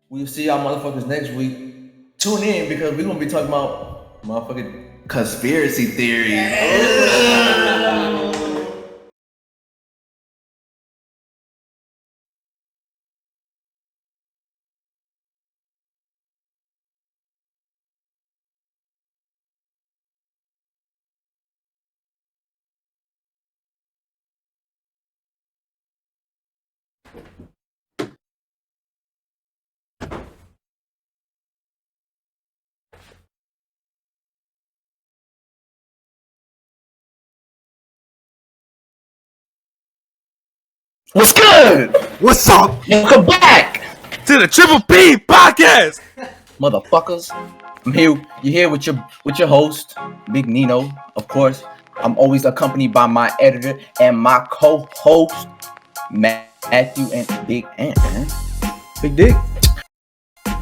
We'll see y'all motherfuckers next week. Tune in because we're gonna be talking about motherfucking conspiracy theories. What's good? What's up? Welcome back to the Triple P podcast, motherfuckers. I'm here. You're here with your host, Big Nino. Of course, I'm always accompanied by my editor and my co-host, Matthew and Big Ant. Man. Big Dick.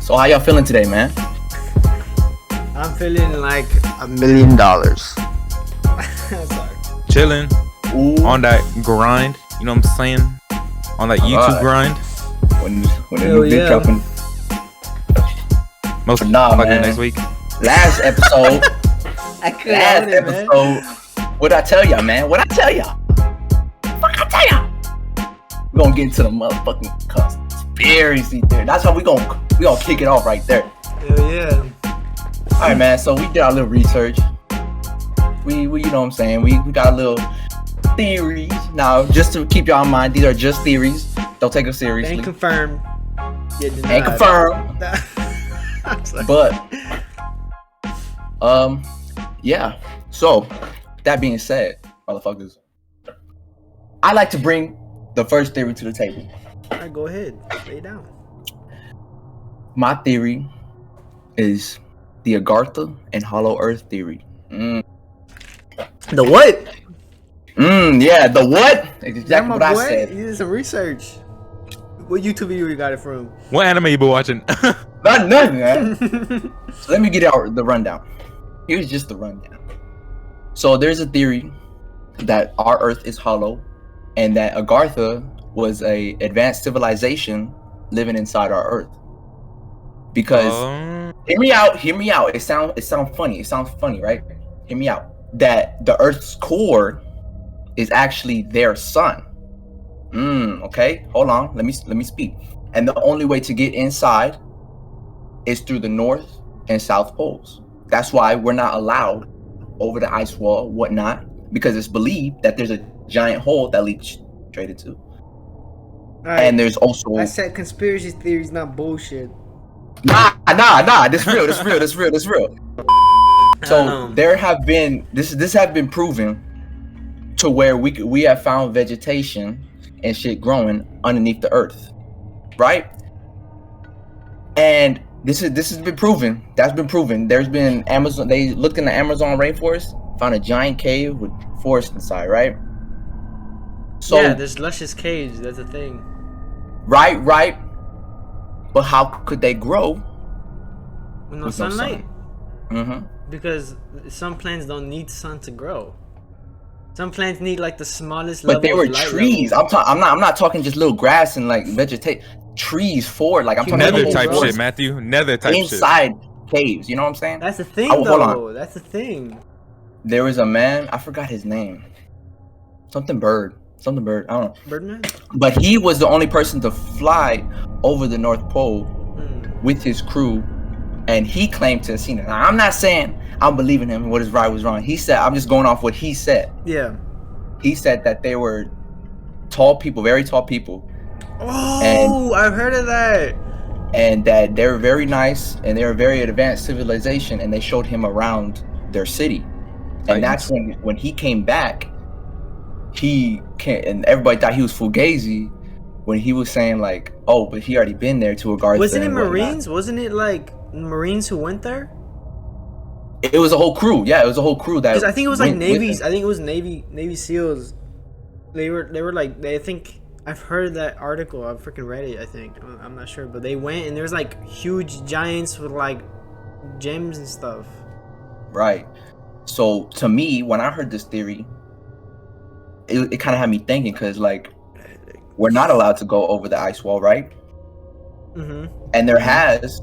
So how y'all feeling today, man? I'm feeling like $1 million. Sorry. chilling on that grind. You know what I'm saying? On that YouTube grind. When the new big dropping. Most man. Next week. Last episode. What'd I tell y'all, man? What'd I tell y'all? Fuck I tell y'all? We're gonna get into the motherfucking conspiracy theory. That's how we gonna kick it off right there. Hell yeah. Alright, man, so we did our little research. We you know what I'm saying? We got a little theories. Now, just to keep y'all in mind, these are just theories. Don't take them seriously. Ain't confirmed. Ain't confirmed. But yeah. So that being said, motherfuckers, I like to bring the first theory to the table. Alright, go ahead. Lay it down. My theory is the Agartha and Hollow Earth theory. The what? Yeah, the what? Exactly what I said. You did some research. What YouTube video you got it from? What anime you been watching? Nothing, man. So let me get out the rundown. Here's just the rundown. So there's a theory that our Earth is hollow, and that Agartha was a advanced civilization living inside our Earth. Because hear me out. It sounds funny, right? Hear me out. That the Earth's core is actually their sun. Okay, hold on. Let me speak. And the only way to get inside is through the North and South poles. That's why we're not allowed over the ice wall, whatnot, because it's believed that there's a giant hole that leads straight into. Right. And there's also I said conspiracy theories, not bullshit. Nah. This real. So there have been this have been proven to where we have found vegetation and shit growing underneath the earth, right? And this has been proven. That's been proven. There's been Amazon. They looked in the Amazon rainforest, found a giant cave with forest inside, right? So yeah, there's luscious caves. That's a thing. Right. But how could they grow with no sunlight? Mm-hmm. Because some plants don't need sun to grow. Some plants need like the smallest but level. But they were trees. Level. I'm not talking just little grass and like vegetate. Trees forward. Like I'm talking nether type shit, Matthew. Nether type inside caves. You know what I'm saying? That's the thing, though. Hold on. That's the thing. There was a man. I forgot his name. Something bird. I don't know. Birdman. But he was the only person to fly over the North Pole with his crew, and he claimed to have seen it. Now, I'm not saying I'm believing him. What is right was wrong. He said, I'm just going off what he said. Yeah. He said that they were tall people, very tall people. Oh, I've heard of that. And that they were very nice, and they were very advanced civilization, and they showed him around their city. And that's when he came back. And everybody thought he was Fugazi when he was saying like, oh, but he already been there to Agartha. Wasn't it Marines? Wasn't it like Marines who went there? It was a whole crew. Yeah, it was a whole crew that. I think it was like Navy's. I think it was Navy SEALs. They were like I think I've heard that article. I've freaking read it. I think I'm not sure, but they went and there's like huge giants with like gems and stuff. Right. So to me, when I heard this theory, it kind of had me thinking, because like we're not allowed to go over the ice wall, right? and there has,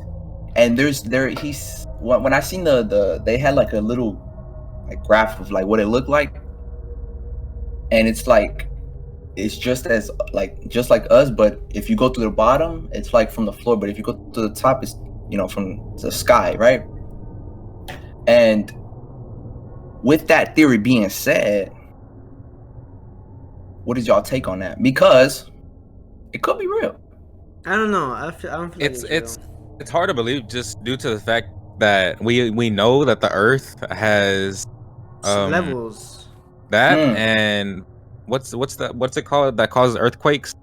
and he's when I seen they had like a little like graph of like what it looked like, and it's like it's just like us, but if you go to the bottom, it's like from the floor, but if you go to the top, it's from the sky, right? And with that theory being said, what is y'all take on that? Because it could be real. I don't know. I don't feel like it's hard to believe just due to the fact that we know that the Earth has levels. That and what's it called that causes earthquakes?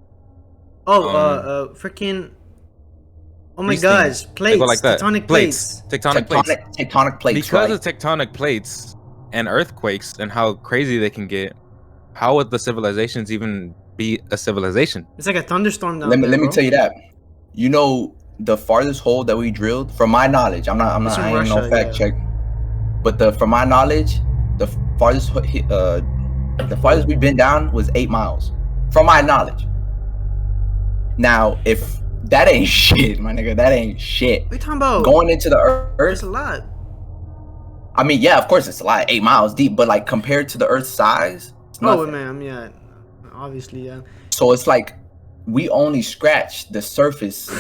Freaking. Oh my gosh, plates, like that. Tectonic plates. Tectonic plates. Because of tectonic plates and earthquakes and how crazy they can get, how would the civilizations even be a civilization? It's like a thunderstorm down there. Let me tell you that. You know the farthest hole that we drilled, from my knowledge, I ain't no fact check, but from my knowledge, the farthest we've been down was 8 miles, from my knowledge. Now, if that ain't shit, my nigga, that ain't shit. What are you talking about? Going into the Earth, it's a lot. I mean, yeah, of course it's a lot, 8 miles deep, but like compared to the Earth's size, it's nothing. Man, yeah, obviously, yeah. So it's like we only scratched the surface.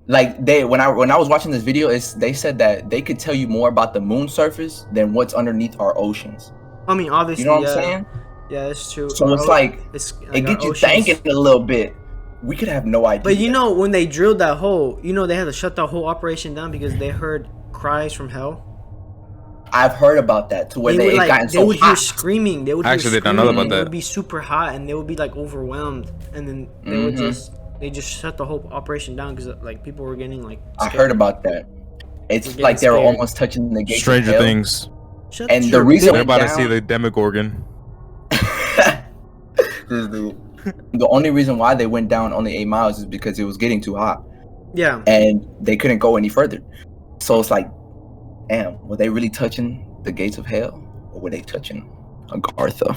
Like when I was watching this video, they said that they could tell you more about the moon's surface than what's underneath our oceans. I mean, obviously, you know what I'm saying? Yeah, that's true. So it's like it gets you thinking a little bit. We could have no idea. But when they drilled that hole, they had to shut the whole operation down because they heard cries from hell. I've heard about that to where it gotten so hot. They would hear screaming. They didn't know about that. It would be super hot, and they would be like overwhelmed, and then they would just shut the whole operation down because like people were getting like scared. I heard about that. It's like they were almost touching the gates. Stranger Things. And the reason they're about to see the Demogorgon. The only reason why they went down only 8 miles is because it was getting too hot. Yeah. And they couldn't go any further. So it's like, damn, were they really touching the gates of hell? Or were they touching Agartha?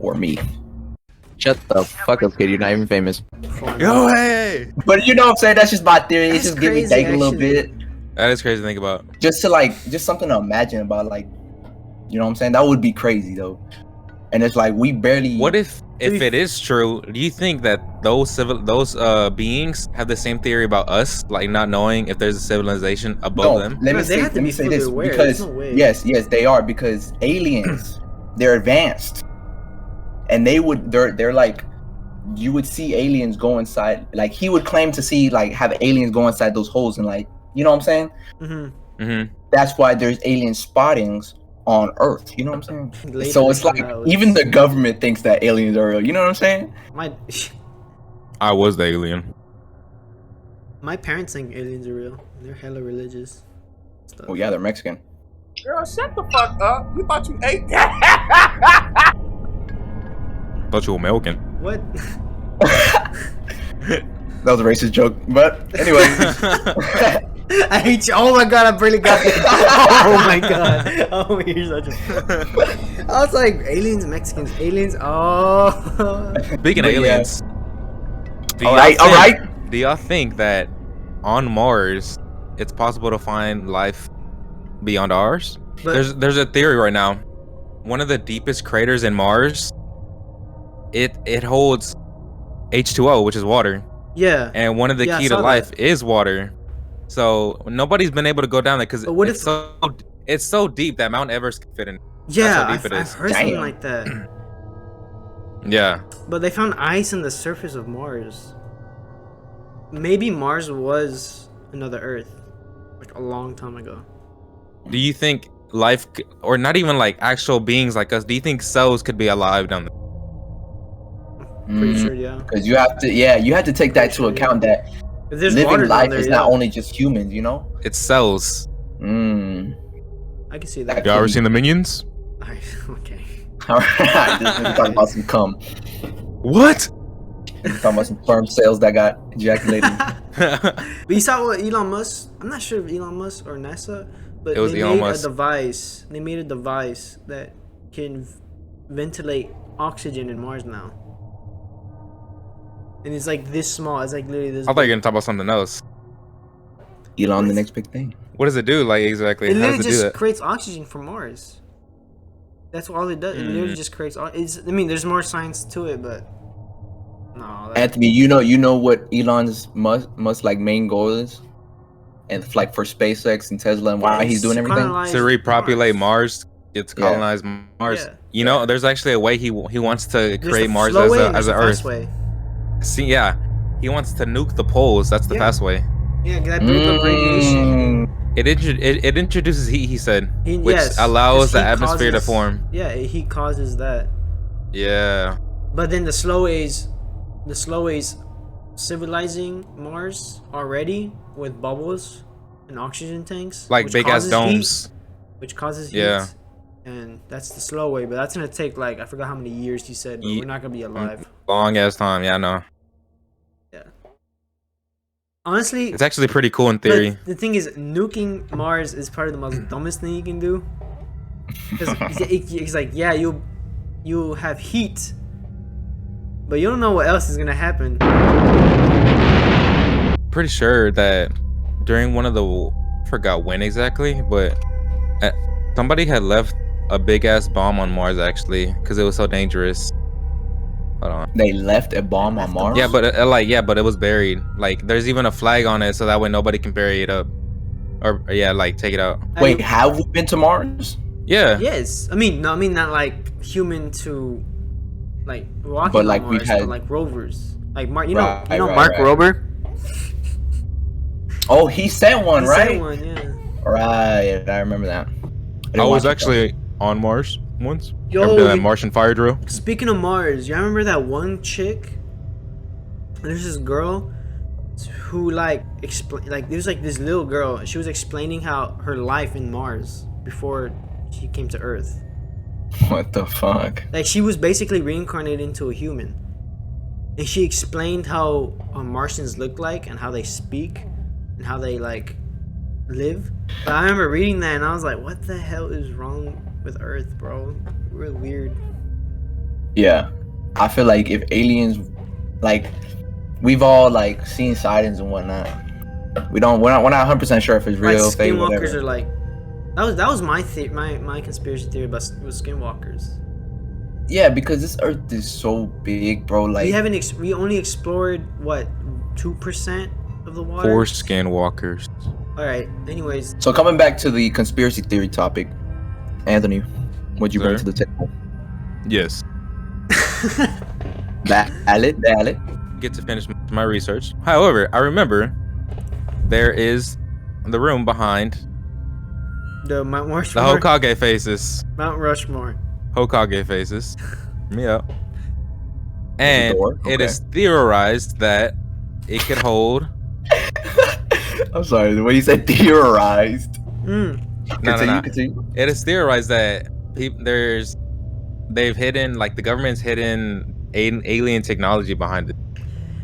Or me? Shut the fuck up, kid. You're not even famous. Yo, hey! But you know what I'm saying? That's just my theory. It's just give me thinking a little bit. That is crazy to think about. Just something to imagine about, like, you know what I'm saying? That would be crazy, though. And it's like, we barely... What if it is true, do you think that those beings have the same theory about us, like not knowing if there's a civilization above them? Let me say this, because yes, they are, because aliens, they're advanced, and they're like, you would see aliens go inside, like he would claim to see, like, have aliens go inside those holes, and like, you know what I'm saying? That's why there's alien spottings on Earth, you know what I'm saying? So it's like even the government thinks that aliens are real, you know what I'm saying? I was the alien. My parents think aliens are real. They're hella religious. Oh yeah, they're Mexican. Girl, shut the fuck up. You thought you ate that? Thought you were American. What? That was a racist joke, but anyway. I hate you. Oh my god, I barely got it. Oh my god. Oh, you're such a... I was like, aliens, Mexicans, aliens. Oh. Speaking of aliens. All right. Do y'all think that on Mars, it's possible to find life beyond ours? There's a theory right now. One of the deepest craters in Mars, it holds H2O, which is water. Yeah. And one of the key to life is water. So nobody's been able to go down there because it's so deep that Mount Everest can fit in. Yeah, I've heard something like that. Yeah. But they found ice on the surface of Mars. Maybe Mars was another Earth, like a long time ago. Do you think life, or not even like actual beings like us, do you think cells could be alive down there? Pretty sure, yeah. Because you have to take that into account that living life is not only just humans, you know? It's cells. I can see that. You ever seen the Minions? Okay. Alright, this is talking about some cum. What? Talking about some sperm cells that got ejaculated. But you saw what Elon Musk, I'm not sure if Elon Musk or NASA, but it was they Elon made Musk. a device. They made a device that can ventilate oxygen in Mars now. and it's like this small. It's like literally this. I thought you were big. gonna talk about something else. Elon, the next big thing. What does it do? Like exactly? It How literally does it do just that? creates oxygen for Mars. That's all it does. It literally just creates. I mean, there's more science to it, but no. Anthony, you know what Elon's must like main goal is, and like for SpaceX and Tesla and why he's doing everything. To repopulate Mars, it's Yeah. colonize Mars. Yeah. You know, there's actually a way he wants to There's create the Mars slow as way a and as there's an the Earth. fast way. See, yeah, he wants to nuke the poles. That's the Yeah. fast way. Yeah, 'cause that builds up radiation. It introduces heat. He said, which Yes, allows 'cause the heat atmosphere to causes- form. Yeah, he causes that. Yeah. But then the slow ways civilizing Mars already with bubbles and oxygen tanks, Like which big ass causes domes. heat, which causes heat. Yeah. And that's the slow way, but that's gonna take like I forgot how many years he said, but Ye- we're not gonna be alive. Long ass time. Yeah, I know. Yeah. Honestly, It's actually pretty cool in but theory. the thing is, nuking Mars is probably the most dumbest thing you can do. Because it's like, yeah, you'll have heat, but you don't know what else is gonna happen. Pretty sure that during one of the forgot when exactly, but somebody had left a big ass bomb on Mars actually because it was so dangerous. Hold on. They left a bomb on Mars. Yeah, but but it was buried. Like there's even a flag on it so that way nobody can bury it up, or yeah, like take it out. Wait, have we been to Mars? Yeah. Yes, I mean not like human to like walking But, like, on we've Mars, had- but like rovers. Like Mark, Right, you know right, Mark right. Rober. Oh, he sent one, He right? sent one, yeah. Right, I remember that. I was actually on Mars once. Yo, Ever done that you- Martian fire drill? Speaking of Mars, you remember that one chick? There's this girl who like there's like this little girl. She was explaining how her life in Mars before she came to Earth. What the fuck? Like she was basically reincarnated into a human, and she explained how Martians look like and how they speak and how they like live. But I remember reading that and I was like, what the hell is wrong with Earth, bro? We're weird. Yeah, I feel like if aliens, like, we've all like seen sightings and whatnot. We're not 100% sure if it's Like real, fake, skinwalkers whatever. are like that was my my conspiracy theory about was skinwalkers. Yeah, because this Earth is so big, bro. Like, We only explored what 2% of the water. Foreskin walkers. All right. Anyways, so coming back to the conspiracy theory topic, Anthony, what'd you bring Sir? to the table? Yes. Valid. Get to finish my research. However, I remember there is the room behind the Mount the Rushmore. Hokage faces. Mount Rushmore. Hokage faces. Me up. And door? it Okay. is theorized that it could hold. I'm sorry, the way you said theorized. Mm. No. Continue. It is theorized that they've hidden, like the government's hidden alien technology behind it.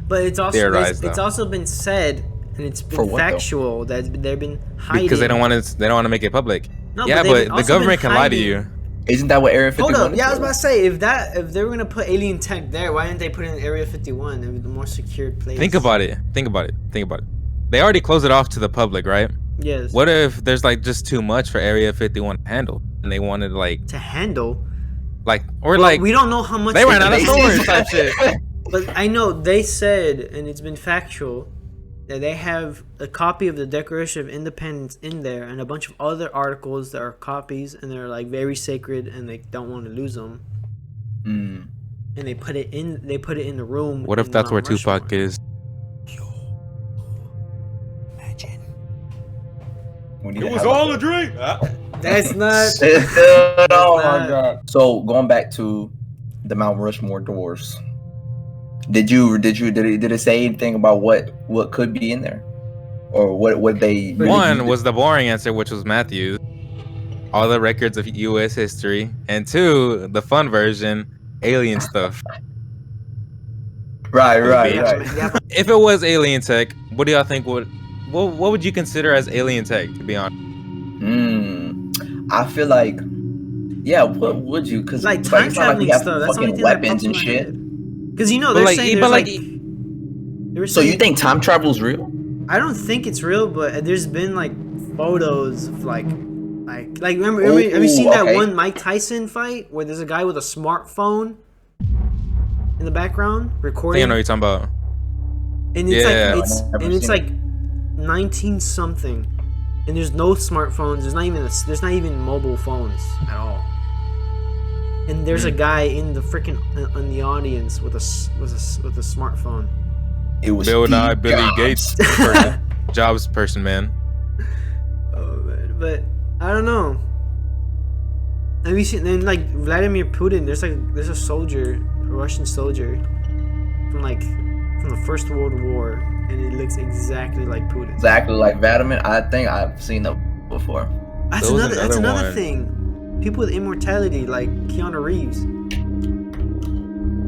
But it's also Theorized, it's though. also been said, and it's For been what, though? factual that they've been hiding Because they don't want to make it public. No, Yeah, they've but the also government been can lie to hiding- you. Isn't that what Area 51 Hold up, is yeah, I was for? about to say if they were gonna put alien tech there, why didn't they put it in Area 51? It would be the more secured place. Think about it. They already closed it off to the public, right? Yes. What if there's like just too much for Area 51 to handle, and they wanted like to handle? or like We don't know how much they ran out of They- storage type shit. But I know they said, and it's been factual, that they have a copy of the Declaration of Independence in there, and a bunch of other articles that are copies, and they're like very sacred, and they don't want to lose them. Mm. And they put it in the room. What if in that's where Mount Tupac Rushmore. is? We need to have a dream. That's not. Oh my not- god. So going back to the Mount Rushmore doors, did it say anything about what could be in there, or what they? One was the boring answer, which was Matthew. All the records of U.S. history, and two, the fun version, alien stuff. right. Yeah, If it was alien tech, what do y'all think what would you consider as alien tech? To be honest, I feel like, yeah. What would you? Because like time it's not like we traveling have stuff. That's the only fucking thing that weapons pops in and my shit. head. Because you know But they're like- saying but there's like- So you think time travel is real? I don't think it's real, but there's been like photos of like remember have you seen that okay. one Mike Tyson fight where there's a guy with a smartphone in the background I think recording? I know what you're talking about. And it's Yeah. it's like 19 something, and there's no smartphones. There's not even mobile phones at all. And there's a guy in the freaking in the audience with a smartphone. It was Bill Nye, Steve Billy Jobs. Gates, person. Jobs person, man. Oh man, but I don't know. Have you seen then like Vladimir Putin? There's a soldier, a Russian soldier, from the First World War, and it looks exactly like Putin. Exactly like Vladimir. I think I've seen them before. That's There was another another one. thing. People with immortality like Keanu Reeves.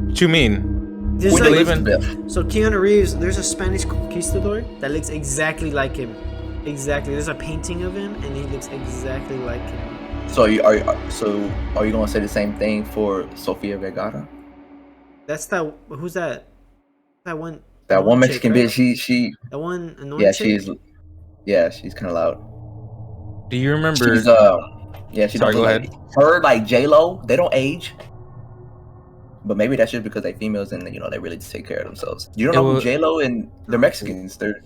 What you mean? There's We like, live in- so Keanu Reeves, there's a Spanish conquistador that looks exactly like him. Exactly. There's a painting of him, and he looks exactly like him. So are you gonna say the same thing for Sofia Vergara? That's that. Who's that? That one. That one chick, Mexican right? bitch. She That one annoying yeah, chick? she's kind of loud. Do you remember? She's she Sorry, don't go look like her like J-Lo. They don't age. But maybe that's just because they're females and they really just take care of themselves. You don't know who J-Lo and they're Mexicans. They're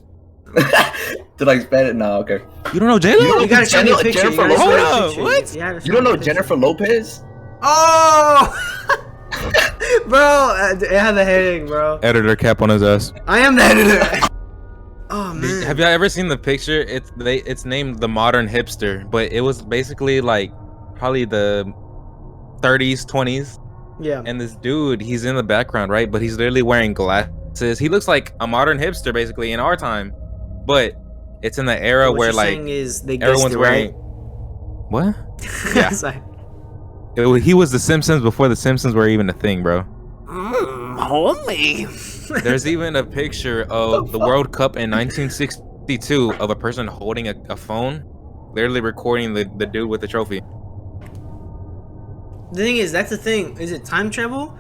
they're like Spanish. No, okay. You don't know J Lo? You gotta show me a picture. Jennifer You gotta show me a Lopez. picture. What? You gotta show You don't me a know picture. Jennifer Lopez? Oh, bro, I have a headache, bro. Editor cap on his ass. I am the editor. Oh man. Have y'all ever seen the picture? It's named The Modern Hipster, but it was basically like probably the 30s, 20s. Yeah. And this dude, he's in the background, right? But he's literally wearing glasses. He looks like a modern hipster, basically, in our time. But it's in the era What where you're like saying is they everyone's guessed it wearing. right. What? Yeah. Sorry. He was the Simpsons before the Simpsons were even a thing, bro. Holy. There's even a picture of the World Cup in 1962 of a person holding a phone, literally recording the dude with the trophy. The thing is, that's the thing. Is it time travel,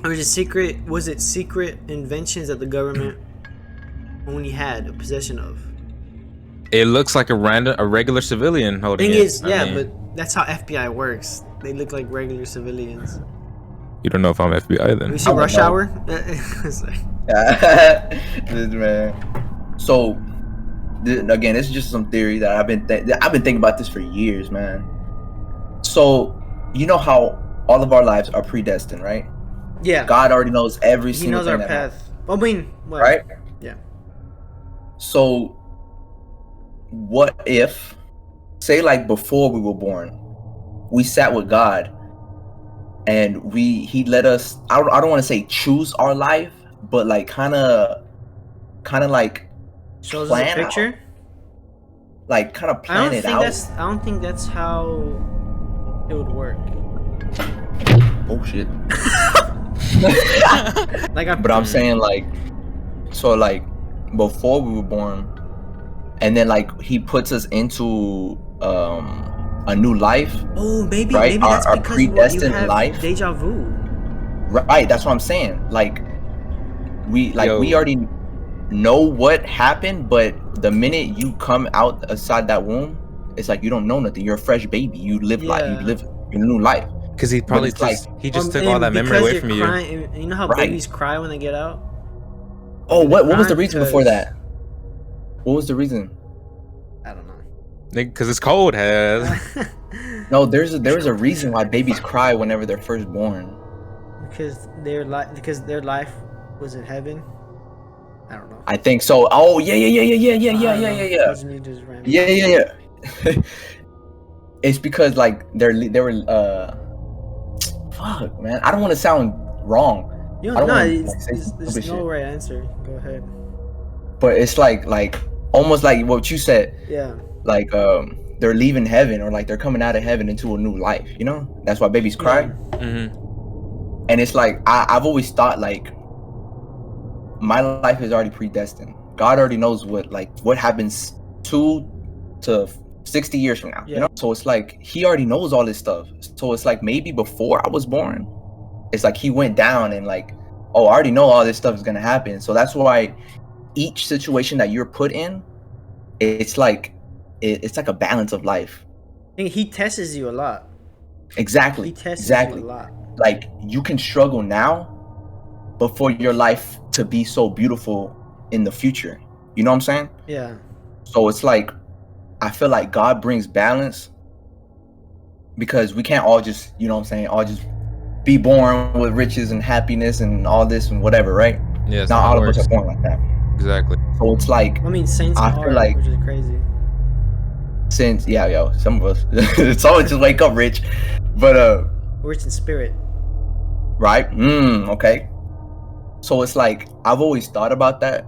or is it secret? Was it secret inventions that the government only had a possession of? It looks like a regular civilian holding Thing it. is, I yeah, mean, but that's how FBI works. They look like regular civilians. you don't know if I'm FBI Have then. you seen I Rush don't know. Hour? It's like- This man. So again, this is just some theory that I've been thinking about this for years, man. So you know how all of our lives are predestined, right? yeah, God already knows every he single knows our thing that path. I mean, what? happens, right? Yeah. So what if, say, like before we were born, we sat with God and he let us, I don't want to say choose our life, but like kind of like Shows us a plan picture. kind of plan it out. I don't think that's how it would work. Oh shit. Like, But I'm saying like, so like before we were born, and then like he puts us into a new life, oh, maybe right? that's Our because you predestined have life. deja vu. Right, that's what I'm saying. Like we already know what happened, but the minute you come outside that womb, it's like you don't know nothing. You're a fresh baby. You live life. You Yeah. live your new life. Because he probably it's like- just took all And that memory because away you're from you. crying, you know how Right. babies cry when they get out? Oh, what was the Right, reason before because- that? What was the reason? I don't know. Because it's cold, has. No, there's a reason why babies cry whenever they're first born. because their life was in heaven. I don't know. I think so. Oh yeah. I don't know. Yeah. Those me just random. Yeah. It's because like they were fuck, man. I don't want to sound wrong, You I know, don't no, wanna, it's, like, say there's stupid no shit. right answer. Go ahead. but it's like almost like what you said. Yeah. Like they're leaving heaven, or like they're coming out of heaven into a new life. You know, that's why babies cry. Mm-hmm. And it's like I've always thought like my life is already predestined. God already knows what happens 2 to 60 years from now. Yeah. You know, so it's like he already knows all this stuff. So it's like maybe before I was born, it's like he went down and like oh, I already know all this stuff is gonna happen. So that's why each situation that you're put in, it's like a balance of life. And he tests you a lot. Exactly. He tests Exactly. you a lot. Like you can struggle now, but for your life to be so beautiful in the future. You know what I'm saying? Yeah. So it's like I feel like God brings balance because we can't all just, you know what I'm saying, all just be born with riches and happiness and all this and whatever, right? Yeah, it's Not how it all of us works. are born like that. Exactly. So it's like I mean, saints I are, feel like- which is crazy. since some of us someone just wake up rich. But Rich in spirit. right? Okay. So it's like I've always thought about that.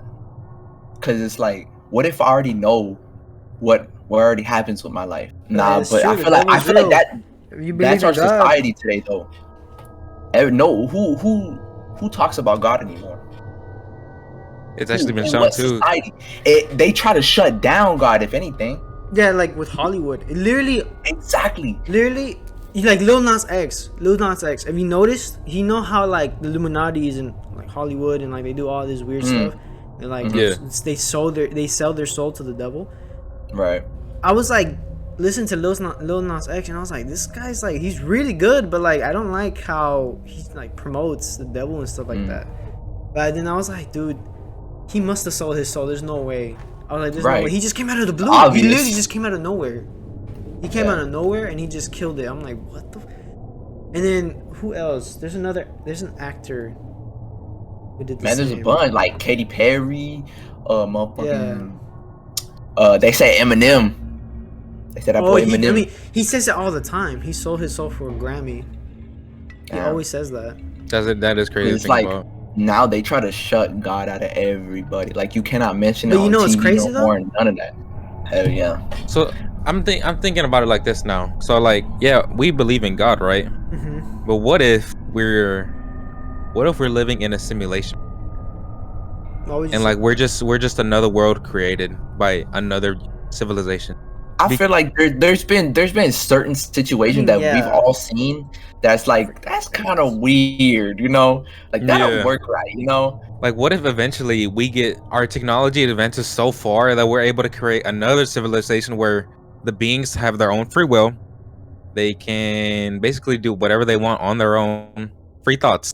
Cause it's like, what if I already know what already happens with my life? Nah, that's but true, I the feel like devil's real. that If you believe that's in our God, society today though. No, who talks about God anymore? It's actually been In shown what too. society? They try to shut down God, if anything. yeah, like with Hollywood, it literally, Exactly. like Lil Nas X. Have you noticed? You know how like the Illuminati is in like Hollywood and like they do all this weird stuff, and like Yeah. they sell their soul to the devil. Right. I was like, listen to Lil Nas X, and I was like, this guy's like, he's really good, but like, I don't like how he like promotes the devil and stuff like that. But then I was like, dude, he must have sold his soul. There's no way. I was like, there's no Right. way. He just came out of the blue. Obvious. He literally just came out of nowhere. He came Yeah. out of nowhere and he just killed it. I'm like, what the? And then who else? There's an actor who did the Man, there's a same. bunch like Katy Perry, motherfucking. They say Eminem. They said that Oh, boy Eminem. he says it all the time. He sold his soul for a Grammy. He Damn. always says that. That is crazy to It's think like about. now they try to shut God out of everybody. Like you cannot mention it But you on know what's TV crazy, no more, none of that. Hell yeah. So I'm thinking about it like this now. So like, yeah, we believe in God, right? Mm-hmm. But what if we're living in a simulation and like we're just another world created by another civilization? I feel like there's been certain situations that we've all seen that's like that's kind of weird, you know? Like that don't Yeah. work right, you know? Like, what if eventually we get our technology advances so far that we're able to create another civilization where the beings have their own free will? They can basically do whatever they want on their own free thoughts.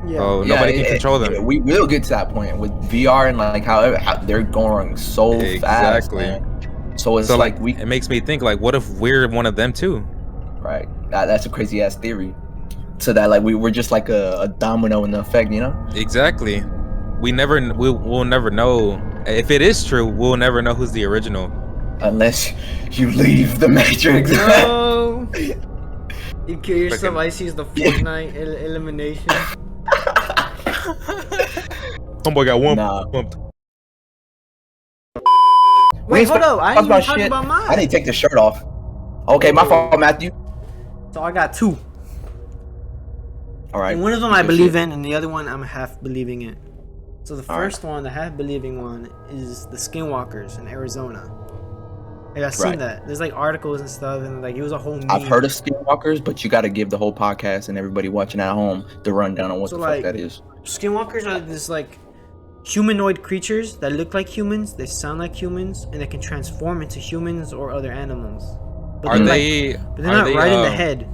Yeah. So nobody can control them. We will get to that point with VR and like how they're going so fast, Exactly. man. So it's So like like, it makes me think like, what if we're one of them too? right. That's a crazy ass theory. So that like we're just like a domino in the effect, you know? Exactly. We'll never know if it is true. We'll never know who's the original. Unless you leave the Matrix. No. You kill yourself. Freaking- I see the Fortnite elimination. Homeboy got one. Nah. Pumped. Wait, hold up. I Talk didn't even talk about mine. I need to take the shirt off. Okay, my fault, Matthew. So I got two. All right. And one of them I Good believe shit. in, and the other one I'm half believing in. So the All right. first one, the half believing one, is the Skinwalkers in Arizona. Like, I've seen Right. that. There's like articles and stuff, and like it was a whole. I've meme. heard of skinwalkers, but you got to give the whole podcast and everybody watching at home the rundown on what So, the like, fuck that is. Skinwalkers are this like humanoid creatures that look like humans, they sound like humans, and they can transform into humans or other animals. But Are they're, they? Like, but they're are not they, right in the head.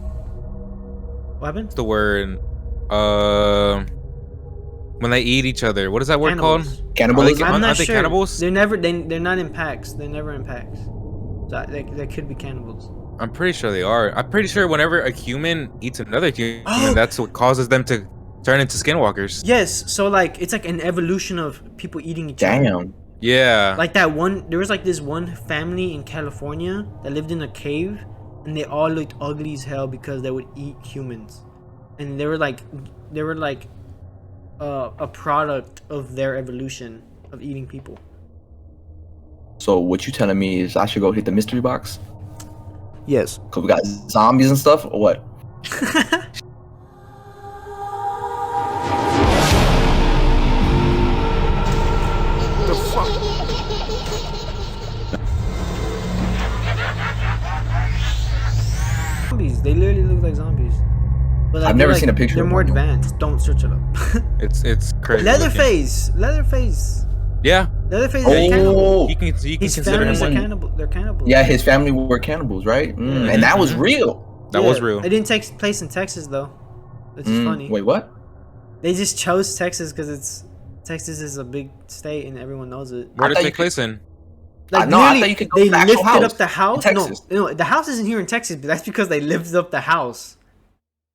What happened? What's the word? When they eat each other, what is that word Cannibals. called? Cannibalism? I'm not Aren't they sure. cannibals? They're not in packs. They're never in packs. So they could be cannibals. I'm pretty sure they are. I'm pretty sure whenever a human eats another human, Oh. that's what causes them to turn into skinwalkers. Yes, so like it's like an evolution of people eating each other. Damn. Yeah. Like that one, there was like this one family in California that lived in a cave, and they all looked ugly as hell because they would eat humans, and they were like a product of their evolution of eating people. So what you telling me is I should go hit the mystery box? Yes. Cause we got zombies and stuff, or what? The fuck? Zombies. They literally look like zombies. But I've they're, never seen a picture They're of more one, though. advanced. Don't search it up. It's crazy. Leatherface. Leatherface. Yeah, Leatherface is a cannibal. Oh, you can His consider him family's a one. cannibal. They're cannibals. yeah, his family were cannibals, right? And that was Mhm. real. That was real. It didn't take place in Texas though, which is funny. Wait, what? They just chose Texas because Texas is a big state and everyone knows it. Where I did thought it you take place in? Like know, I literally, thought you could go they to the actual lifted house up the house. in No, Texas. no, the house isn't here in Texas, but that's because they lifted up the house.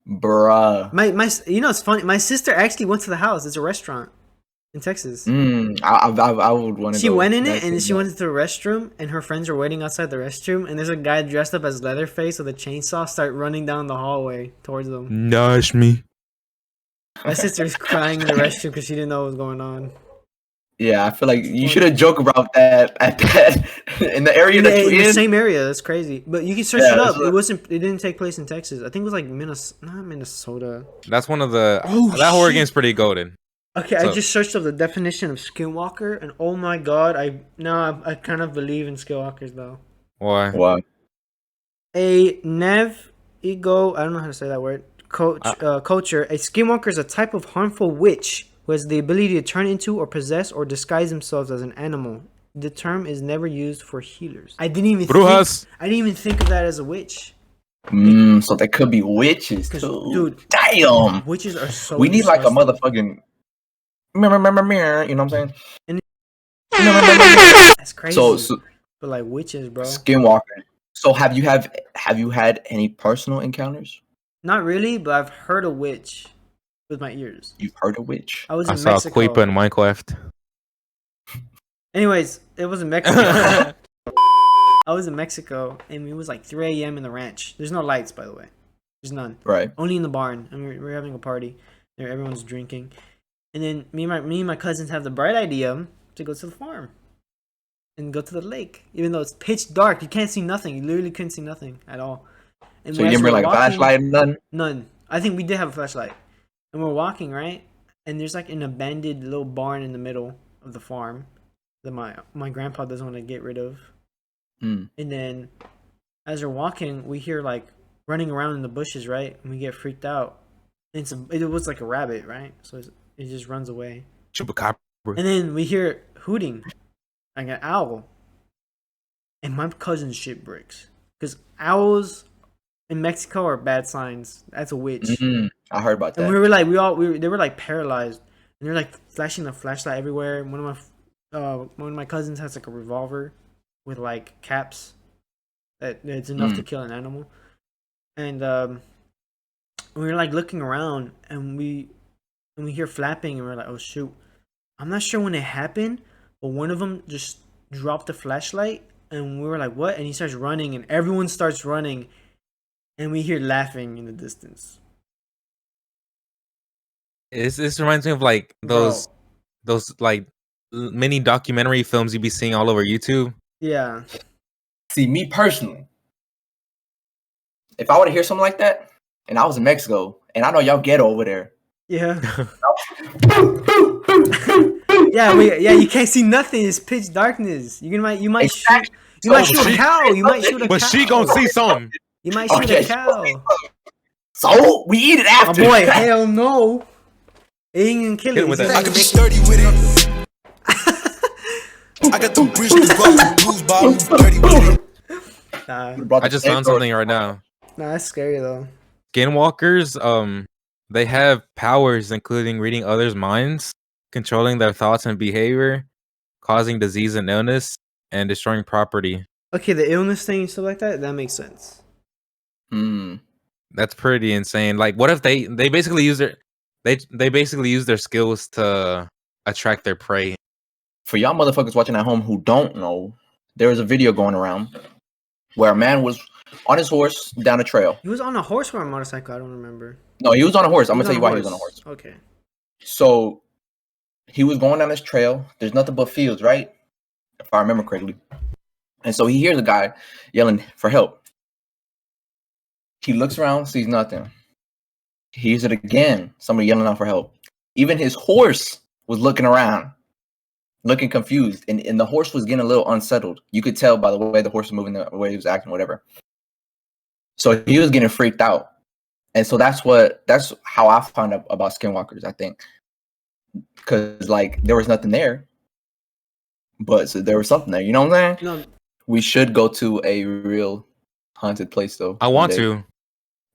Bruh. You know, it's funny. My sister actually went to the house. It's a restaurant in Texas. I would want to. She went in it That's and she went to the restroom, and her friends were waiting outside the restroom, and there's a guy dressed up as Leatherface with a chainsaw start running down the hallway towards them. Nosh me. My sister's crying in the restroom because she didn't know what was going on. Yeah, I feel like you should have joked about that at that in the area that In you're the in. same area, that's crazy. But you can search Yeah, it up. that's right. It didn't take place in Texas. I think it was like not Minnesota. That's one of the. Oh, that horror shit. game's pretty golden. Okay, I So- just searched up the definition of skinwalker, and oh my god, I kind of believe in skinwalkers though. Why? What? A Nev ego, I don't know how to say that word. Culture. A skinwalker is a type of harmful witch who has the ability to turn into or possess or disguise themselves as an animal. The term is never used for healers. I didn't even Brujas. think of that as a witch. So there could be witches 'Cause, too. dude, Damn. Witches are so. We need like a disgusting. motherfucking mirror. You know what I'm saying? That's crazy. So But like witches, bro. skinwalker. So have you had any personal encounters? Not really, but I've heard a witch with my ears. You've heard a witch? I was I in saw Mexico. Queepa in Minecraft. Anyways, it was in Mexico. I was in Mexico, and it was like 3 a.m. in the ranch. There's no lights, by the way. There's none. Right. Only in the barn. And we're having a party. There, everyone's drinking. And then me and my cousins have the bright idea to go to the farm and go to the lake, even though it's pitch dark. You can't see nothing. You literally couldn't see nothing at all. And So you as didn't bring we're like a walking- flashlight and nothing? None. I think we did have a flashlight. And we're walking, right? And there's like an abandoned little barn in the middle of the farm that my grandpa doesn't want to get rid of. Mm. And then as we're walking, we hear like running around in the bushes, right? And we get freaked out. And it was like a rabbit, right? So it just runs away. Chupacabra. And then we hear hooting, like an owl. And my cousin's shit breaks. Because owls in Mexico are bad signs. That's a witch. I heard about And that. we were like, they were like paralyzed, and they're like flashing the flashlight everywhere. And one of my cousins has like a revolver with like caps that's enough to kill an animal. And we were like looking around, and we hear flapping, and we're like, oh shoot! I'm not sure when it happened, but one of them just dropped the flashlight, and we were like, what? And he starts running, and everyone starts running, and we hear laughing in the distance. This reminds me of like those like mini documentary films you'd be seeing all over YouTube. Yeah. See, me personally, if I were to hear something like that, and I was in Mexico, and I know y'all ghetto over there. Yeah. Yeah, you can't see nothing. It's pitch darkness. You might shoot. You might shoot a cow. You might shoot a But cow. she gonna see something. You might shoot Okay, a cow. So we eat it Oh after. boy, hell no. It ain't gonna kill Hit it. him with It's that. gonna I can be make- sturdy with it. I got the bridges, blues bottles, dirty with it. Nah, I just found something right now. that's scary though. Skinwalkers, they have powers including reading others' minds, controlling their thoughts and behavior, causing disease and illness, and destroying property. Okay, the illness thing and stuff like that makes sense. That's pretty insane. Like, what if they basically use they basically use their skills to attract their prey? For y'all motherfuckers watching at home who don't know, there was a video going around where a man was on his horse down a trail. He was on a horse or a motorcycle. I don't remember. No, he was on a horse. I'm He gonna was tell you why he was on a horse. Okay. So he was going down this trail. There's nothing but fields, right? If I remember correctly. And so he hears a guy yelling for help. He looks around, sees nothing. He hears it again. Somebody yelling out for help. Even his horse was looking around, looking confused. And the horse was getting a little unsettled. You could tell by the way the horse was moving, the way he was acting, whatever. So he was getting freaked out. And so that's how I found out about skinwalkers, I think. Because like there was nothing there. But so there was something there, you know what I'm saying? No, We should go to a real haunted place though. I one want day. to.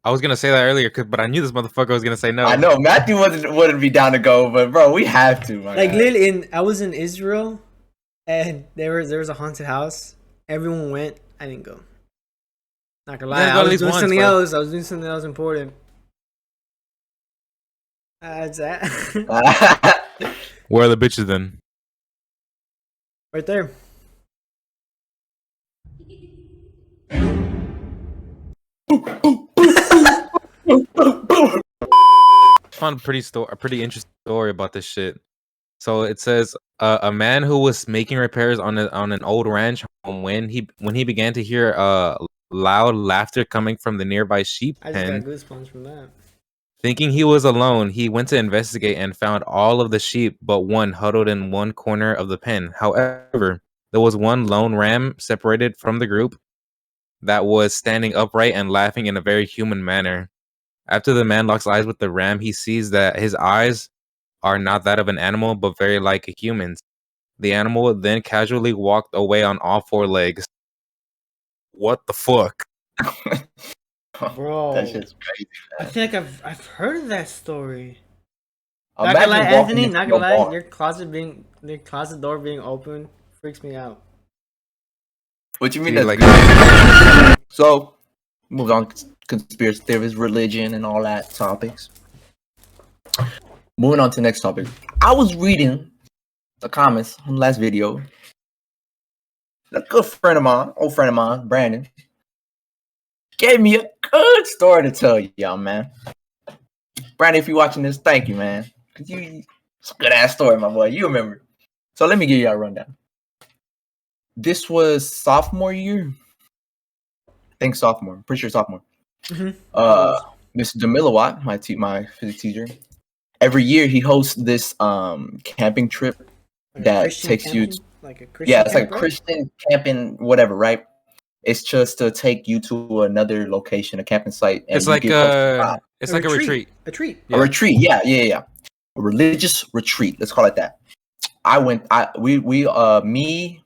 I was gonna say that earlier, but I knew this motherfucker was gonna say no. I know Matthew wouldn't be down to go, but bro, we have to. My like guy. literally, I was in Israel, and there was a haunted house. Everyone went. I didn't go. Not gonna lie, gotta go I at was least doing once, something bro. else. I was doing something else important. That's that. Where are the bitches then? Right there. Found a pretty interesting story about this shit. So it says a man who was making repairs on an old ranch home when he began to hear loud laughter coming from the nearby sheep I just got pen. goosebumps from that. Thinking he was alone, he went to investigate and found all of the sheep but one huddled in one corner of the pen. However, there was one lone ram separated from the group that was standing upright and laughing in a very human manner. After the man locks eyes with the ram, he sees that his eyes are not that of an animal, but very like a human's. The animal then casually walked away on all four legs. What the fuck? Bro, That shit's crazy. I feel like I've heard of that story. Imagine Not gonna lie, walking Anthony. into Not a gonna lie, bar. your closet door being open freaks me out. What you mean? See, That's like- good? So, move on. Conspiracy theories, religion, and all that topics. Moving on to the next topic. I was reading the comments on the last video. A good friend of mine, old friend of mine, Brandon, gave me a good story to tell y'all, man. Brandon, if you're watching this, thank you, man. It's a good ass story, my boy. You remember. So let me give y'all a rundown. This was sophomore year. I think sophomore. I'm pretty sure sophomore. Mhm. Mr. Demilawat, my physics teacher, every year he hosts this camping trip Like a that Christian takes you camping? to, Like a Christian yeah, it's like camp, right? Christian camping, whatever, right? It's just to take you to another location, a camping site, and It's you like get hosted by it's like a retreat. A treat. a retreat. Yeah. A religious retreat. Let's call it that. Me,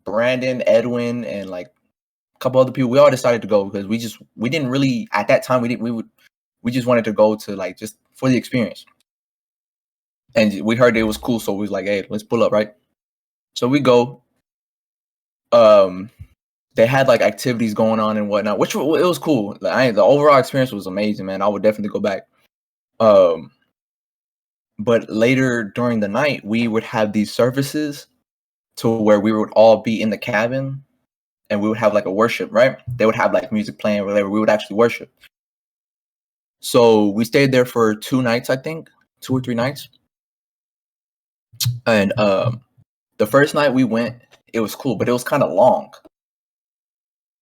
Brandon, Edwin, and like a couple other people, we all decided to go because we didn't really at that time we just wanted to go to like just for the experience. And we heard it was cool, so we was like, hey, let's pull up, right? So we go. They had like activities going on and whatnot, which it was cool. Like, the overall experience was amazing, man. I would definitely go back. But later during the night, we would have these services to where we would all be in the cabin, and we would have like a worship, right? They would have like music playing, whatever. We would actually worship. So we stayed there for 2 nights, I think, 2 or 3 nights. And the first night we went, it was cool, but it was kind of long.